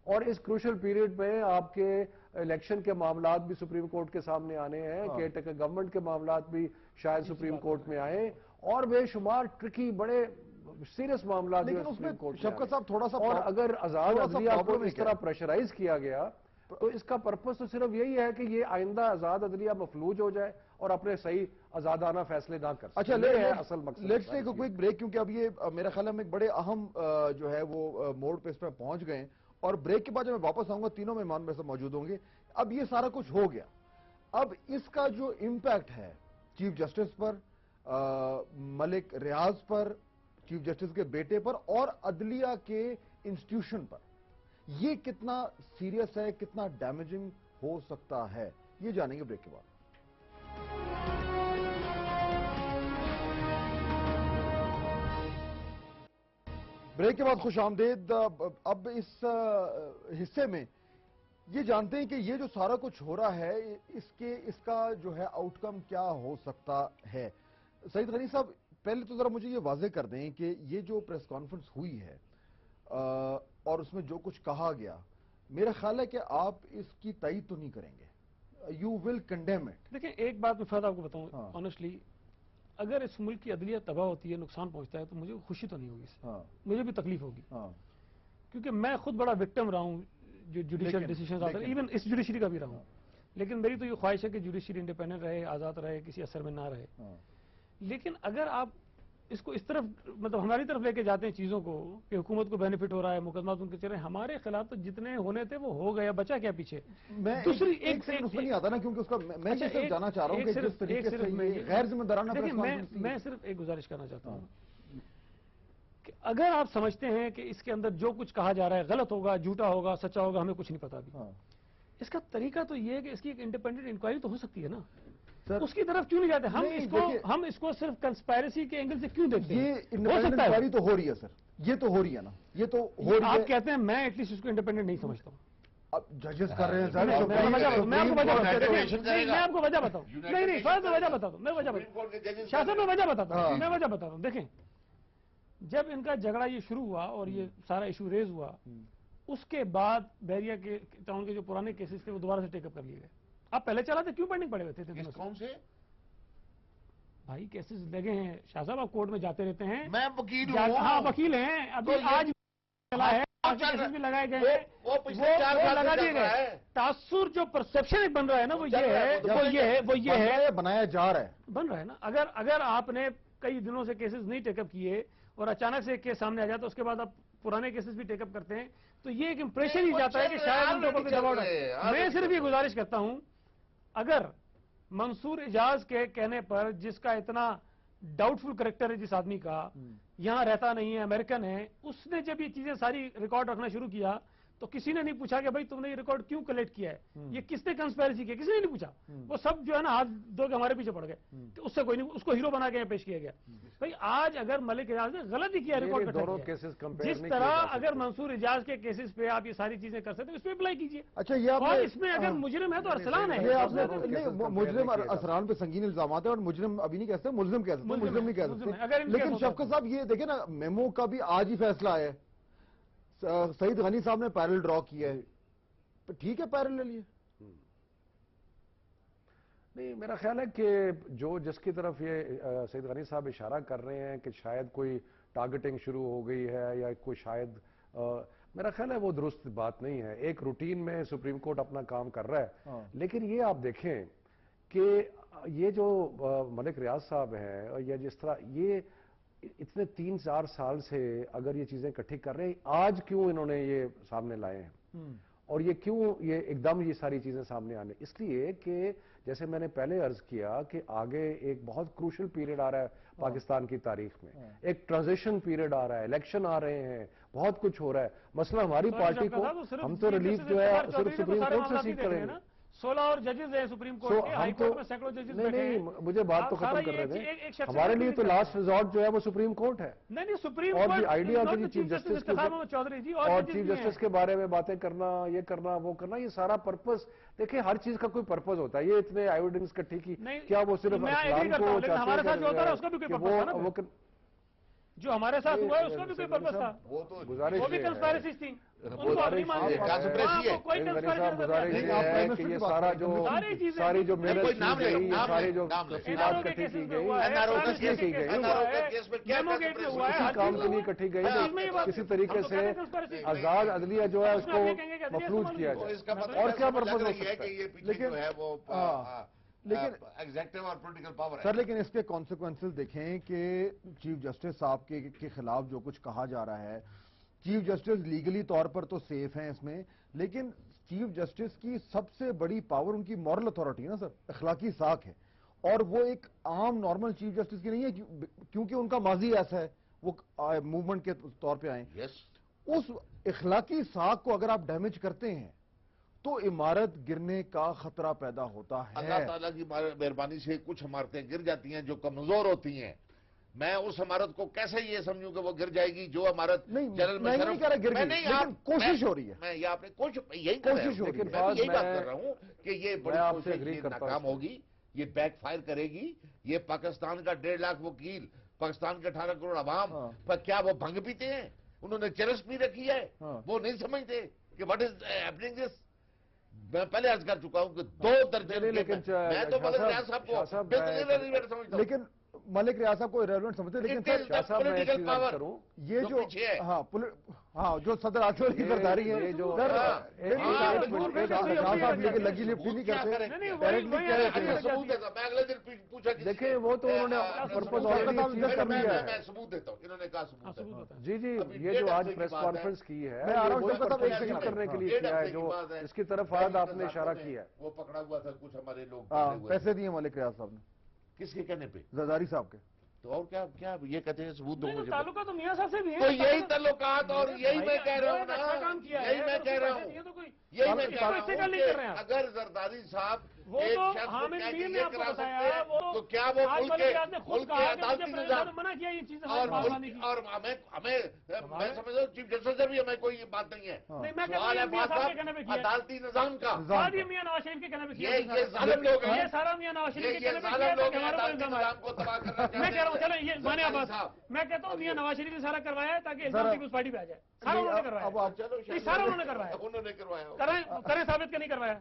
اور اس کروشل پیریڈ میں آپ کے الیکشن کے معاملات بھی سپریم کورٹ کے سامنے آنے ہیں, کیئر ٹیکر گورنمنٹ کے معاملات بھی شاید سپریم کورٹ میں آئیں, اور بے شمار ٹرکی بڑے سیریس معاملات سپریم کورٹ شفقت صاحب تھوڑا سا, اور اگر آزاد عدلیہ کو اس طرح پریشرائز کیا گیا تو اس کا پرپس تو صرف یہی ہے کہ یہ آئندہ آزاد عدلیہ مفلوج ہو جائے اور اپنے صحیح آزادانہ فیصلے نہ کر سکے. اچھا اصل مقصد let's take a quick break, کیونکہ اب یہ میرا خیال ہے ہم ایک بڑے اہم جو ہے وہ موڑ پہ اس پہ پہنچ گئے, اور بریک کے بعد جب میں واپس آؤں گا تینوں مہمان میں سے موجود ہوں گے. اب یہ سارا کچھ ہو گیا, اب اس کا جو امپیکٹ ہے چیف جسٹس پر, ملک ریاض پر, چیف جسٹس کے بیٹے پر, اور عدلیہ کے انسٹیٹیوشن پر, یہ کتنا سیریس ہے, کتنا ڈیمیجنگ ہو سکتا ہے, یہ جانیں گے بریک کے بعد. بریک کے بعد خوش آمدید. اب اس حصے میں یہ جانتے ہیں کہ یہ جو سارا کچھ ہو رہا ہے اس کا جو ہے آؤٹ کم کیا ہو سکتا ہے. سعید غنی صاحب پہلے تو ذرا مجھے یہ واضح کر دیں کہ یہ جو پریس کانفرنس ہوئی ہے اور اس میں جو کچھ کہا گیا, میرا خیال ہے کہ آپ اس کی تائید تو نہیں کریں گے, یو ول کنڈیم اٹ. دیکھیں ایک بات میں فیض آپ کو بتاؤں آنیسٹلی, اگر اس ملک کی عدلیہ تباہ ہوتی ہے, نقصان پہنچتا ہے, تو مجھے خوشی تو نہیں ہوگی اس سے, مجھے بھی تکلیف ہوگی, کیونکہ میں خود بڑا وکٹم رہا ہوں جو جوڈیشل ڈیسیشنز آتے ہیں, ایون اس جوڈیشری کا بھی رہا ہوں. لیکن میری تو یہ خواہش ہے کہ جوڈیشری انڈیپینڈنٹ رہے, آزاد رہے, کسی اثر میں نہ رہے. لیکن اگر آپ اس کو اس طرف مطلب ہماری طرف لے کے جاتے ہیں چیزوں کو کہ حکومت کو بینیفٹ ہو رہا ہے, مقدمات ان کے چل رہے ہیں, ہمارے خلاف تو جتنے ہونے تھے وہ ہو گئے, بچا کیا پیچھے. دوسری ایک سے نہیں آتا نا, کیونکہ اس کا میں یہ صرف جانا چاہ رہا ہوں کہ جس طریقے سے غیر ذمہ دارانہ, میں صرف ایک گزارش کرنا چاہتا ہوں کہ اگر آپ سمجھتے ہیں کہ اس کے اندر جو کچھ کہا جا رہا ہے غلط ہوگا, جھوٹا ہوگا, سچا ہوگا, ہمیں کچھ نہیں پتا بھی, اس کا طریقہ تو یہ ہے کہ اس کی ایک انڈیپینڈنٹ انکوائری تو ہو سکتی ہے نا, اس کی طرف کیوں نہیں جاتے ہم اس کو صرف کنسپائرسی کے اینگل سے کیوں دیکھتے ہیں؟ یہ انڈیپینڈنٹ انکوائری تو ہو رہی ہے سر, یہ تو ہو رہی ہے نا, یہ تو ہو رہی ہے. آپ کہتے ہیں, میں ایٹ لیسٹ اس کو انڈیپینڈنٹ نہیں سمجھتا ہوں. اب ججز کر رہے ہیں, میں آپ کو وجہ بتاؤں, نہیں میں وجہ بتاتا ہوں, میں وجہ بتاتا ہوں. دیکھیں جب ان کا جھگڑا یہ شروع ہوا اور یہ سارا ایشو ریز ہوا, اس کے بعد بحریہ کے ٹاؤن کے جو پرانے کیسز تھے وہ دوبارہ سے ٹیک اپ کر لیے گئے. آپ پہلے چلاتے کیوں پینڈنگ پڑے ہوئے تھے؟ کون سے بھائی کیسز لگے ہیں شاہ صاحب, آپ کورٹ میں جاتے رہتے ہیں. میں وکیل ہوں. ہاں وکیل ہیں, ابھی آج چلا ہے, کیسز بھی لگائے گئے ہیں, وہ لگا دیے گئے. تاثر جو پرسپشن ایک بن رہا ہے نا, وہ یہ ہے بنایا جا رہا ہے, بن رہا ہے نا. اگر آپ نے کئی دنوں سے کیسز نہیں ٹیک اپ کیے اور اچانک سے ایک کیس سامنے آ جاتا ہے, اس کے بعد آپ پرانے کیسز بھی ٹیک اپ کرتے ہیں, تو یہ ایک امپریشن ہی جاتا ہے کہ شاید ان کے اوپر دباؤ ڈالے. میں صرف یہ گزارش کرتا ہوں, اگر منصور اعجاز کے کہنے پر, جس کا اتنا ڈاؤٹ فل کریکٹر ہے جس آدمی کا, یہاں رہتا نہیں ہے, امریکن ہے, اس نے جب یہ چیزیں ساری ریکارڈ رکھنا شروع کیا تو کسی نے نہیں پوچھا کہ بھائی تم نے یہ ریکارڈ کیوں کلیکٹ کیا ہے, یہ کس نے کنسپائرسی کیا, کسی نے نہیں پوچھا. وہ سب جو ہے نا ہاتھ دھو کے ہمارے پیچھے پڑ گئے کہ اس سے کوئی نہیں, اس کو ہیرو بنا کے پیش کیا گیا. بھائی آج اگر ملک اعجاز نے غلط ہی کیا ریکارڈ جس طرح اگر منصور اعجاز کے کیسز پہ آپ یہ ساری چیزیں کر سکتے ہیں, اس پہ اپلائی کیجیے. اچھا یہ اور اس میں اگر مجرم ہے تو ارسلان ہے. مجرم ارسلان پہ سنگین الزامات ہیں, اور مجرم ابھی نہیں کہتے, ملزم کہہ سکتے, ملزم نہیں کہہ سکتے. لیکن شفقت صاحب یہ دیکھیں نا, میمو کا بھی آج ہی فیصلہ آیا ہے, سعید غنی صاحب نے پیرل ڈرا کیا ہے, ٹھیک ہے پیرالل یہ؟ نہیں، میرا خیال ہے کہ جس کی طرف یہ سعید غنی صاحب اشارہ کر رہے ہیں کہ شاید کوئی ٹارگٹنگ شروع ہو گئی ہے یا کوئی شاید میرا خیال ہے وہ درست بات نہیں ہے. ایک روٹین میں سپریم کورٹ اپنا کام کر رہا ہے، لیکن یہ آپ دیکھیں کہ یہ جو ملک ریاض صاحب ہیں یا جس طرح یہ اتنے 3-4 سال سے اگر یہ چیزیں اکٹھی کر رہے ہیں، آج کیوں انہوں نے یہ سامنے لائے ہیں اور یہ کیوں یہ ایک دم یہ ساری چیزیں سامنے آنے؟ اس لیے کہ جیسے میں نے پہلے عرض کیا کہ آگے ایک بہت کروشل پیریڈ آ رہا ہے پاکستان کی تاریخ میں، ایک ٹرانزیشن پیریڈ آ رہا ہے، الیکشن آ رہے ہیں، بہت کچھ ہو رہا ہے. مثلا ہماری پارٹی کو ہم تو ریلیف جو ہے صرف سپریم کورٹ سے سیکھ کریں گے. 16 اور ججز ہیں سپریم کورٹ کے، ہائی کورٹ میں سینکڑوں ججز بیٹھے ہیں. نہیں، مجھے بات تو ختم کر رہے تھے. ہمارے لیے تو لاسٹ ریزورٹ جو ہے وہ سپریم کورٹ ہے. نہیں سپریم اور کورٹ آئیڈیا چیف جسٹس چودھری جی اور چیف جسٹس کے بارے میں باتیں کرنا، یہ کرنا وہ کرنا، یہ سارا پرپز دیکھیں، ہر چیز کا کوئی پرپز ہوتا ہے. یہ اتنے ایویڈنس کٹھی کی کیا وہ صرف اسلام کو چاہتے ہیں؟ جو ہمارے ساتھ ہوا ہے اس کا بھی کوئی پرپس تھا، وہ تو گزارش وہ بھی کنسپائریسی تھی. یہ سارا جو ساری جو محنت کی گئی، ساری جو تفصیلات کٹھی کی گئی، کسی کام کے لیے کٹھی گئی، کسی طریقے سے آزاد عدلیہ جو ہے اس کو مفلوج کیا جائے. اور کیا پرپز ہو سکتا ہے؟ لیکن ایگزیکٹو اور پولیٹیکل پاور ہے سر. لیکن اس کے کانسیکوینسز دیکھیں کہ چیف جسٹس صاحب کے خلاف جو کچھ کہا جا رہا ہے، چیف جسٹس لیگلی طور پر تو سیف ہیں اس میں، لیکن چیف جسٹس کی سب سے بڑی پاور ان کی مورل اتھارٹی ہے نا سر، اخلاقی ساکھ ہے، اور وہ ایک عام نارمل چیف جسٹس کی نہیں ہے کیونکہ ان کا ماضی ایسا ہے، وہ موومنٹ کے طور پہ آئے. اس اخلاقی ساکھ کو اگر آپ ڈیمیج کرتے ہیں تو عمارت گرنے کا خطرہ پیدا ہوتا ہے. اللہ تعالیٰ کی مہربانی سے کچھ عمارتیں گر جاتی ہیں جو کمزور ہوتی ہیں. میں اس عمارت کو کیسے یہ سمجھوں کہ وہ گر جائے گی جو عمارت جنرل میں نہیں کہہ رہا گر گئی، لیکن کوشش ہو رہی ہے. میں یہ آپ نے یہی بات کر رہا ہوں کہ یہ بڑی کوشش ناکام ہوگی، یہ بیک فائر کرے گی. یہ پاکستان کا 1.5 لاکھ وکیل، پاکستان کے 18 کروڑ عوام پر کیا وہ بھنگ پیتے ہیں؟ انہوں نے چرس پی رکھی ہے، وہ نہیں سمجھتے کہ واٹ از ہیپننگ دس. میں پہلے عرض کر چکا ہوں کہ 2 درجن میں تو ملک ریاض صاحب کو بالکل سمجھتا ہوں، لیکن ملک ریاض صاحب کو ایرریلوینٹ سمجھتے ہیں. لیکن پولیٹیکل پاور یہ جو صدر آصف کی برداری ہے، لگی لفٹ نہیں کرتے. میں اگلے دن پوچھا دیکھیں وہ تو انہوں نے پرپز میں ثبوت دیتا ہوں، انہوں نے کہا ثبوت. جی یہ جو آج پریس کانفرنس کی ہے کرنے کے لیے کیا ہے، جو اس کی طرف آج آپ نے اشارہ کیا ہے. وہ پکڑا ہوا تھا، کچھ ہمارے لوگ پیسے دیے ملک ریاض صاحب نے. کس کے کہنے پہ؟ زرداری صاحب کے. تو اور کیا یہ کہتے ہیں ثبوت دو مجھے. تعلقات تو میاں صاحب سے بھی ہیں. تو یہی تعلقات، اور یہی میں کہہ رہا ہوں نا، یہی میں کہہ رہا ہوں، یہی میں کہہ رہا ہوں کہ اگر زرداری صاحب ایک شخص کو کہہ کے یہ کرا سکتے ہیں تو کیا وہ ملک کے عدالتی نظام اور ہمیں میں سمجھتا ہوں چیف جسٹس سے بھی ہمیں کوئی بات نہیں ہے. سوال ہے عدالتی نظام کا. میاں نواز شریف کے کہنے پہ یہ ظالم لوگ ہیں، یہ سارا میاں نواز شریف کے ظالم لوگ ہیں عدالتی نظام کو تباہ کرنا چاہتے ہیں. میں کہہ رہا ہوں چلو یہ مانے آباد، میں کہتا ہوں میاں نواز شریف نے سارا کروایا ہے تاکہ الزام پیپلز پارٹی پہ آ جائے. سارا انہوں نے کروایا، سارا انہوں نے کروایا. انہوں نے کروایا، کریں ثابت کہ نہیں کروایا؟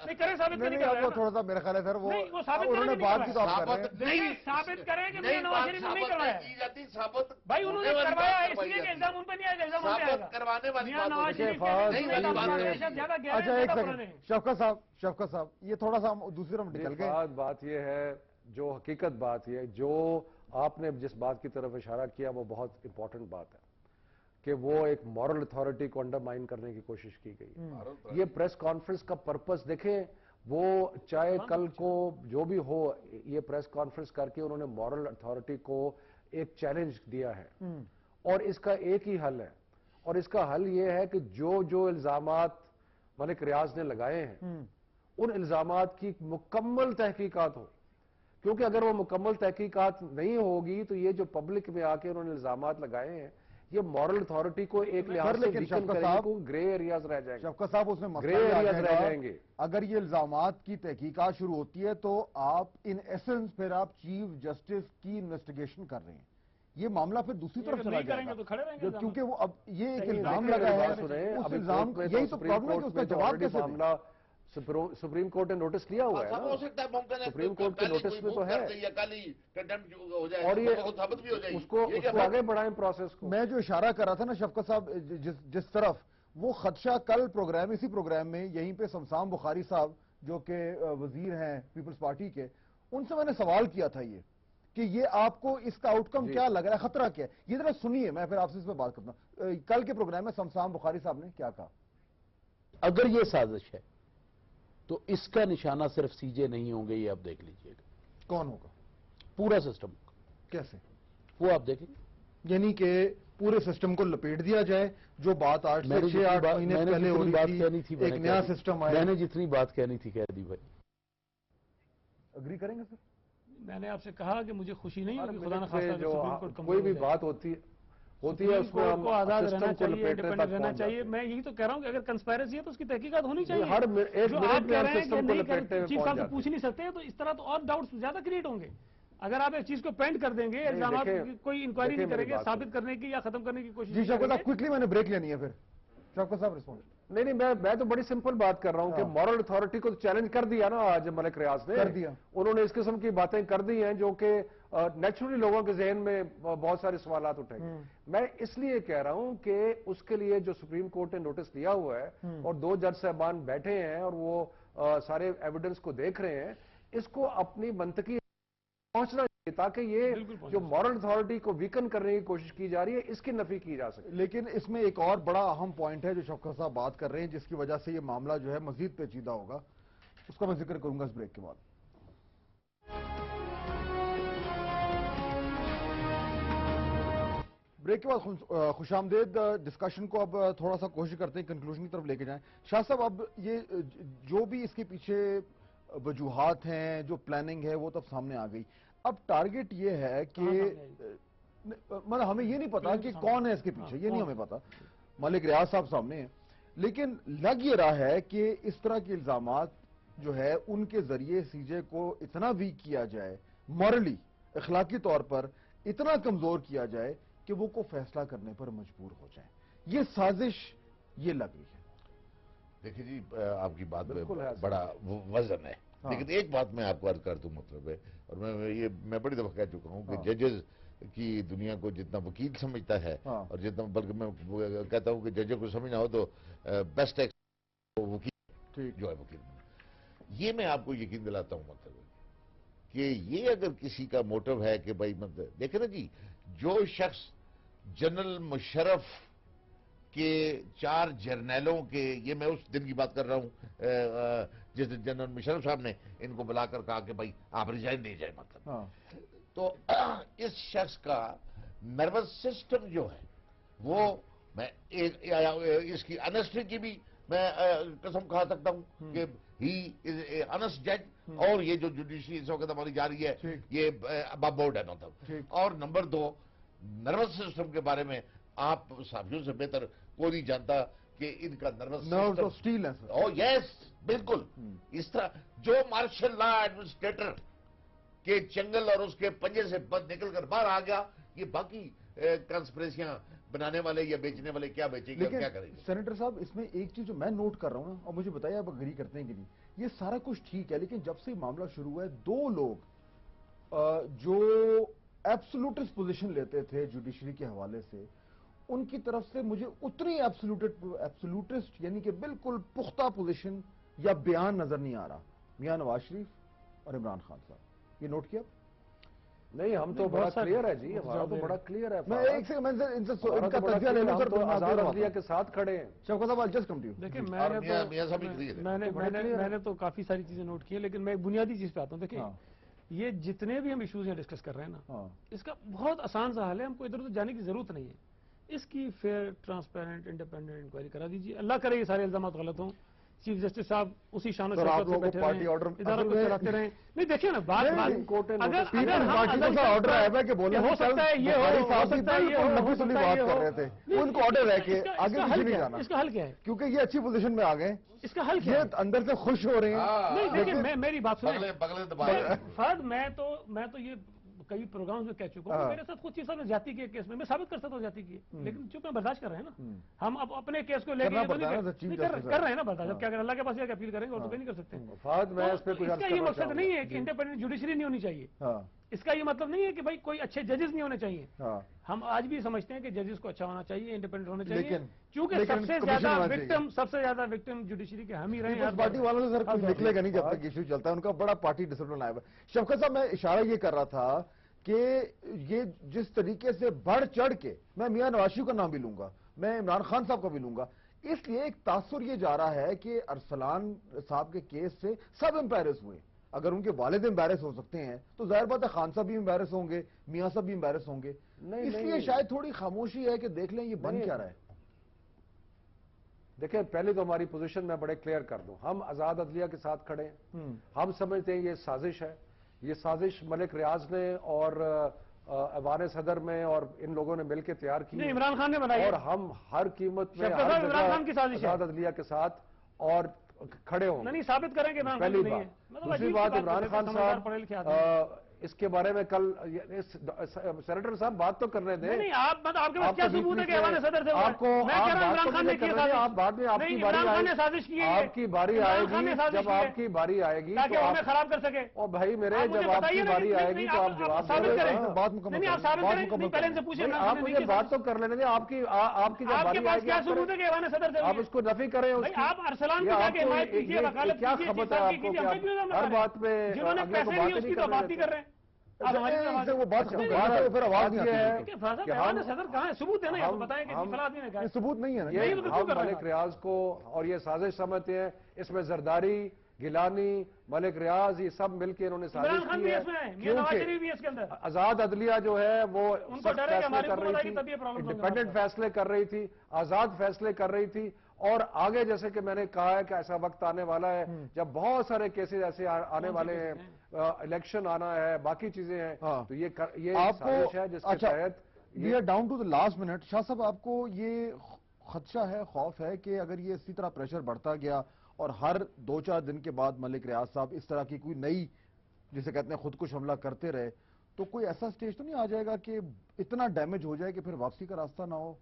نہیں کریں ثابت کہ نہیں کروایا. تھوڑا سا میرا خیال ہے سر وہ انہوں نے بات کی تو آپ کر رہے ہیں. ثابت کریں کہ میاں نواز شریف نے نہیں کروایا. کی جاتی ثابت بھائی انہوں نے کروایا ہے، اس لیے کہ الزام ان پہ نہیں آئے گا، الزام ان پہ آئے گا. کروانے والی میاں نواز شریف اچھا ایک سیکنڈ شفقت صاحب یہ تھوڑا سا دوسری طرف نکل گئے. بات یہ ہے، جو حقیقت بات یہ ہے، جو آپ نے جس بات کی طرف اشارہ کیا وہ بہت امپورٹنٹ بات ہے کہ وہ ایک مورل اتھارٹی کو انڈرمائن کرنے کی کوشش کی گئی. یہ پریس کانفرنس کا پرپس دیکھیں، وہ چاہے کل کو جو بھی ہو، یہ پریس کانفرنس کر کے انہوں نے مورل اتھارٹی کو ایک چیلنج دیا ہے، اور اس کا ایک ہی حل ہے، اور اس کا حل یہ ہے کہ جو الزامات ملک ریاض نے لگائے ہیں ان الزامات کی مکمل تحقیقات ہو. کیونکہ اگر وہ مکمل تحقیقات نہیں ہوگی تو یہ جو پبلک میں آ کے انہوں نے الزامات لگائے ہیں یہ مورل اتھارٹی کو ایک لحاظ سے ویکن کرے گی، گرے ایریاز رہ جائیں گے. شفقت صاحب اس میں گرے ایریاز رہ جائیں گے. اگر یہ الزامات کی تحقیقات شروع ہوتی ہے تو آپ ان ایسنس پھر آپ چیف جسٹس کی انویسٹیگیشن کر رہے ہیں. یہ معاملہ پھر دوسری طرف چلا جائے گا کیونکہ وہ اب یہ ایک الزام لگا ہے اس الزام یہی تو پرابلم ہے کہ اس کا جواب کیسے معاملہ سپریم کورٹ نے نوٹس لیا ہوا ہے ہو سکتا ہے ممکن ہے سپریم کورٹ کے نوٹس میں تو ہے اور یہ اس کو آگے بڑھائیں پروسیس کو. میں جو اشارہ کر رہا تھا نا شفقت صاحب جس طرف وہ خدشہ کل پروگرام اسی پروگرام میں یہیں پہ شمسام بخاری صاحب جو کہ وزیر ہیں پیپلز پارٹی کے ان سے میں نے سوال کیا تھا یہ کہ یہ آپ کو اس کا آؤٹ کم کیا لگ رہا ہے خطرہ کیا ہے یہ ذرا سنیے میں پھر آپ سے اس پہ بات کرتا ہوں کل کے پروگرام میں شمسام بخاری صاحب نے کیا کہا. اگر یہ سازش ہے تو اس کا نشانہ صرف سی جے نہیں ہوں گے یہ آپ دیکھ لیجئے گا. کون ہوگا؟ پورا سسٹم. کیسے؟ وہ آپ دیکھیں گے. یعنی کہ پورے سسٹم کو لپیٹ دیا جائے جو بات 8 سے 6-8 مہینے پہلے ہو رہی تھی ایک نیا سسٹم آیا. میں نے جتنی بات کہنی تھی کہہ دی بھائی. اگری کریں گے سر؟ میں نے آپ سے کہا کہ مجھے خوشی نہیں ہوگی خدا نہ خواستہ جو کوئی بھی بات ہوتی ہے اس میں کو آزاد رہنا چاہیے انڈیپینڈنٹ رہنا چاہیے. میں یہی تو کہہ رہا ہوں کہ اگر کنسپائریسی ہے تو اس کی تحقیقات ہونی چاہیے. جو آپ کہہ رہے ہیں کہ نہیں چیف صاحب سے پوچھ نہیں سکتے تو اس طرح تو اور ڈاؤٹس زیادہ کریٹ ہوں گے. اگر آپ ایک چیز کو پینٹ کر دیں گے الزامات کوئی انکوائری نہیں کریں گے ثابت کرنے کی یا ختم کرنے کی کوشش. جی شوکت صاحب کوئکلی میں نے بریک لینی ہے پھر شوکت صاحب رسپونڈ. نہیں میں تو بڑی سمپل بات کر رہا ہوں کہ مورل اتھارٹی کو چیلنج کر دیا نا آج ملک ریاض نے. کر دیا. انہوں نے اس قسم کی باتیں کر دی ہیں جو کہ نیچرلی لوگوں کے ذہن میں بہت سارے سوالات اٹھیں گے. میں اس لیے کہہ رہا ہوں کہ اس کے لیے جو سپریم کورٹ نے نوٹس دیا ہوا ہے اور 2 جج صاحبان بیٹھے ہیں اور وہ سارے ایویڈنس کو دیکھ رہے ہیں اس کو اپنی منطقی پہنچنا چاہیے تاکہ یہ جو مورل اتھارٹی کو ویکن کرنے کی کوشش کی جا رہی ہے اس کی نفی کی جا سکے. لیکن اس میں ایک اور بڑا اہم پوائنٹ ہے جو شوکت صاحب بات کر رہے ہیں جس کی وجہ سے یہ معاملہ جو ہے مزید پیچیدہ ہوگا اس کا میں ذکر کروں گا اس بریک کے بعد. بریک کے بعد خوش آمدید. ڈسکشن کو اب تھوڑا سا کوشش کرتے ہیں کنکلوژن کی طرف لے کے جائیں. شاہ صاحب اب یہ جو بھی اس کے پیچھے وجوہات ہیں جو پلاننگ ہے وہ تب سامنے آ گئی. اب ٹارگٹ یہ ہے کہ مطلب ہمیں یہ نہیں پتا کہ کون ہے اس کے پیچھے یہ نہیں ہمیں پتا. ملک ریاض صاحب سامنے ہیں لیکن لگ یہ رہا ہے کہ اس طرح کے الزامات جو ہے ان کے ذریعے سی جے کو اتنا ویک کیا جائے مورلی اخلاقی طور پر اتنا کمزور کیا جائے کہ وہ کو فیصلہ کرنے پر مجبور ہو جائیں. یہ سازش یہ لگ رہی ہے. دیکھیں جی آپ کی بات میں بڑا وزن ہے لیکن ایک بات میں آپ کو عرض کر دوں مطلب ہے اور میں بڑی دفعہ کہہ چکا ہوں کہ ججز کی دنیا کو جتنا وکیل سمجھتا ہے اور جتنا بلکہ میں کہتا ہوں کہ ججوں کو سمجھنا ہو تو بیسٹ وکیل جو ہے وکیل یہ میں آپ کو یقین دلاتا ہوں مطلب کہ یہ اگر کسی کا موٹو ہے کہ بھائی مطلب دیکھیں نا جی جو شخص جنرل مشرف کہ 4 جرنیلوں کے یہ میں اس دن کی بات کر رہا ہوں جس دن جنرل مشرف صاحب نے ان کو بلا کر کہا کہ بھائی آپ ریزائن دے جائیں مطلب تو اس شخص کا نروس سسٹم جو ہے وہ میں اس کی انسٹی کی بھی میں قسم کھا سکتا ہوں کہ ہی از اے انسٹ جج اور یہ جو جوڈیشری اس وقت ہماری جا رہی ہے یہ اباب بورڈ ہے مطلب. اور نمبر 2 نروس سسٹم کے بارے میں آپ صحافیوں سے بہتر کوئی نہیں جانتا کہ ان کا نروس سسٹم او یس بالکل اس طرح جو مارشل لا ایڈمنسٹریٹر کے چنگل اور اس کے پنجے سے بند نکل کر باہر آ گیا یہ باقی کنسپریسیاں بنانے والے یا بیچنے والے کیا بیچیں گے کیا کریں گے. سینیٹر صاحب اس میں ایک چیز جو میں نوٹ کر رہا ہوں نا اور مجھے بتائیے آپ اگری کرتے ہیں کہ نہیں یہ سارا کچھ ٹھیک ہے لیکن جب سے معاملہ شروع ہوا ہے 2 لوگ جو ایبسولوٹسٹ پوزیشن لیتے تھے جوڈیشری کے حوالے سے ان کی طرف سے مجھے اتنی ایبسولوٹسٹ یعنی کہ بالکل پختہ پوزیشن یا بیان نظر نہیں آ رہا. میاں نواز شریف اور عمران خان صاحب یہ نوٹ کیا؟ نہیں ہم تو بڑا کلیئر ہے جی ہمارا تو بڑا کلیئر ہے. میں ایک سے ان کا تجزیہ لے لوں سر آزاد عدلیہ کے ساتھ کھڑے ہیں. شوکت صاحب جسٹ کم ٹو یو. دیکھیں میں نے تو کافی ساری چیزیں نوٹ کی ہیں لیکن میں ایک بنیادی چیز پہ آتا ہوں. دیکھیں یہ جتنے بھی ہم ایشوز ہیں ڈسکس کر رہے ہیں نا اس کا بہت آسان سا حل ہے. ہم کو ادھر ادھر جانے کی ضرورت نہیں ہے. اس کی فیئر ٹرانسپیرنٹ انڈیپینڈنٹ انکوائری کرا دیجیے. اللہ کرے یہ سارے الزامات غلط ہوں. چیف جسٹس صاحب اسی شان و شوکت سے بیٹھے رہیں اداروں کو چلاتے رہیں. نہیں دیکھیں نا بات ہو سکتا ہے یہ ہو سکتا ہے یہ نفی سنی بات کر رہے تھے ان کو آرڈر رہ کے آگے کچھ نہیں جانا. اس کا حل کیا ہے کیونکہ یہ اچھی پوزیشن میں آ گئے اس کا حل کیا ہے اندر سے خوش ہو رہے ہیں. نہیں دیکھیں میری بات سنیں فرد میں تو یہ کئی پروگرامز میں کہہ چکا ہوں، میرے ساتھ خود چیف صاحب نے زیادتی کی کیس میں ثابت کر سکتا ہوں زیادتی کی، لیکن چونکہ میں برداشت کر رہے ہیں نا، ہم اب اپنے کیس کو لے کے کر رہے ہیں نا برداشت، کیا اللہ کے پاس یہ اپیل کریں گے اور تو نہیں کر سکتے. اس کا یہ مقصد نہیں ہے کہ انڈیپینڈنٹ جوڈیشری نہیں ہونی چاہیے، اس کا یہ مطلب نہیں ہے کہ بھائی کوئی اچھے ججز نہیں ہونے چاہیے. ہم آج بھی سمجھتے ہیں کہ ججز کو اچھا ہونا چاہیے، انڈیپینڈنٹ ہونے چاہیے، کیونکہ سب سے زیادہ وکٹم جوڈیشری کے ہم ہی رہے ہیں. پارٹی والوں سے سر کچھ نکلے گا نہیں جب تک ایشو چلتا ہے، ان کا بڑا پارٹی ڈسپلن آیا ہے. شفقت صاحب، میں اشارہ یہ کر رہا تھا کہ یہ جس طریقے سے بڑھ چڑھ کے، میں میاں نواز شریف کا نام بھی لوں گا، میں عمران خان صاحب کا بھی لوں گا، اس لیے ایک تاثر یہ جا رہا ہے کہ ارسلان صاحب کے کیس سے سب امپیرس ہوئے. اگر ان کے والد امبیرس ہو سکتے ہیں تو ظاہر بات ہے خان صاحب بھی امبیرس ہوں گے، میاں صاحب بھی امبیرس ہوں گے. اس لیے شاید تھوڑی خاموشی ہے کہ دیکھ لیں یہ بن کیا رہا ہے. دیکھیں، پہلے تو ہماری پوزیشن میں بڑے کلیئر کر دوں، ہم آزاد عدلیہ کے ساتھ کھڑے ہیں. ہم سمجھتے ہیں یہ سازش ہے، یہ سازش ملک ریاض نے اور ایوان صدر میں اور ان لوگوں نے مل کے تیار کی، عمران خان نے بنائی، اور ہم ہر قیمت میں آزاد عدلیہ کے ساتھ اور کھڑے ہوں. نہیں ثابت کریں گے. پہلی بات. دوسری بات، عمران خان صاحب اس کے بارے میں کل سینیٹر صاحب بات تو کر رہے تھے. نہیں، آپ کے پاس کیا ثبوت ہے کہ ایوان صدر سے آپ کو آپ بعد میں آپ کی باری آپ کی باری آئے گی، جب آپ کی باری آئے گی تاکہ ہمیں خراب کر سکے. اور بھائی میرے، جب آپ کی باری آئے گی تو آپ جواب ثابت کریں. بات مکمل پہلے ان سے پوچھیں. آپ مجھے بات تو کر لینے دیں. آپ کی جب باری آئے گی کیا ثبوت ہے کہ ایوان صدر سے آپ اس کو نفی کریں. آپ ارسلان کو جا کے حمایت کیجیے، وکالت کیا خبر ہے آپ کو کہ ہر بات میں جنہوں نے پیسے لیے اس کی تو بات نہیں کر رہے ہیں. وہ بات پھر آواز نہیں ہے کہ صدر کہاں ہے؟ ثبوت ہے نا، بتائیں کہ فلاں آدمی نے کہا. ثبوت نہیں ہے نا. ہم ملک ریاض کو اور یہ سازش سمجھتے ہیں، اس میں زرداری، گیلانی، ملک ریاض، یہ سب مل کے انہوں نے سازش کی ہے. کیونکہ آزاد عدلیہ جو ہے وہ فیصلے کر رہی تھی، انڈیپینڈنٹ فیصلے کر رہی تھی، آزاد فیصلے کر رہی تھی. اور آگے جیسے کہ میں نے کہا ہے کہ ایسا وقت آنے والا ہے جب بہت سارے کیسز ایسے آنے والے ہیں، الیکشن آنا ہے، باقی چیزیں ہیں، تو یہ سازش ہے جس کے تحت we are down to the last minute. Shah صاحب، آپ کو یہ خدشہ ہے، خوف ہے کہ اگر یہ اسی طرح پریشر بڑھتا گیا اور ہر 2-4 دن کے بعد ملک ریاض صاحب اس طرح کی کوئی نئی، جسے کہتے ہیں خودکش حملہ کرتے رہے، تو کوئی ایسا سٹیج تو نہیں آ جائے گا کہ اتنا ڈیمیج ہو جائے کہ پھر واپسی کا راستہ نہ ہو؟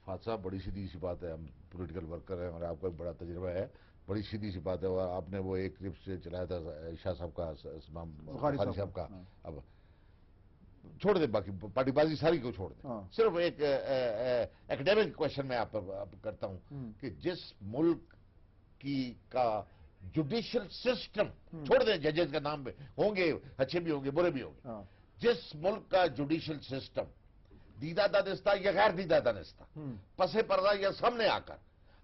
فاتح صاحب، بڑی سیدھی سی بات ہے، ہم پولیٹیکل ورکر ہیں اور آپ کا بڑا تجربہ ہے. بڑی سیدھی سی بات ہے. اور آپ نے وہ ایک کلپ سے چلایا تھا شاہ صاحب کا، بخاری صاحب کا. اب چھوڑ دیں، باقی پارٹی بازی ساری کو چھوڑ دیں. صرف ایک ایکڈیمک کوشچن میں آپ پر کرتا ہوں کہ جس ملک کا جوڈیشل سسٹم، چھوڑ دیں ججز کا نام پہ، ہوں گے اچھے بھی ہوں گے برے بھی ہوں گے، جس ملک کا جوڈیشل سسٹم دیدہ دانستہ یا غیر دیدہ دانستہ، پس پردہ یا سامنے آ کر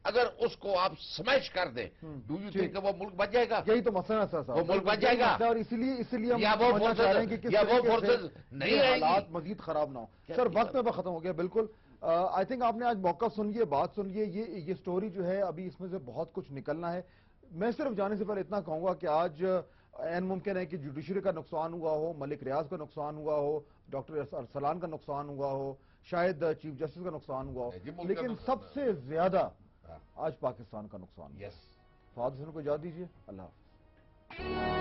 اگر اس کو آپ سمیش کر دیں، ڈو یو تھنک کہ وہ ملک بن جائے گا؟ یہی تو مسئلہ ہے سر، وہ ملک بن جائے گا. اور اسی لیے یا وہ فورسز نہیں رہیں گی، حالات مزید خراب نہ ہو. سر وقت میں ختم ہو گیا بالکل. آئی تھنک آپ نے آج موقع سن لیے، بات سن لیے. یہ سٹوری جو ہے ابھی اس میں سے بہت کچھ نکلنا ہے. میں صرف جانے سے پہلے اتنا کہوں گا کہ آج این ممکن ہے کہ جوڈیشری کا نقصان ہوا ہو، ملک ریاض کا نقصان ہوا ہو، ڈاکٹر ارسلان کا نقصان ہوا ہو، شاید چیف جسٹس کا نقصان ہوا ہو، لیکن سب سے زیادہ آج پاکستان کا نقصان. فہد حسین کو اجازت دیجیے. اللہ حافظ.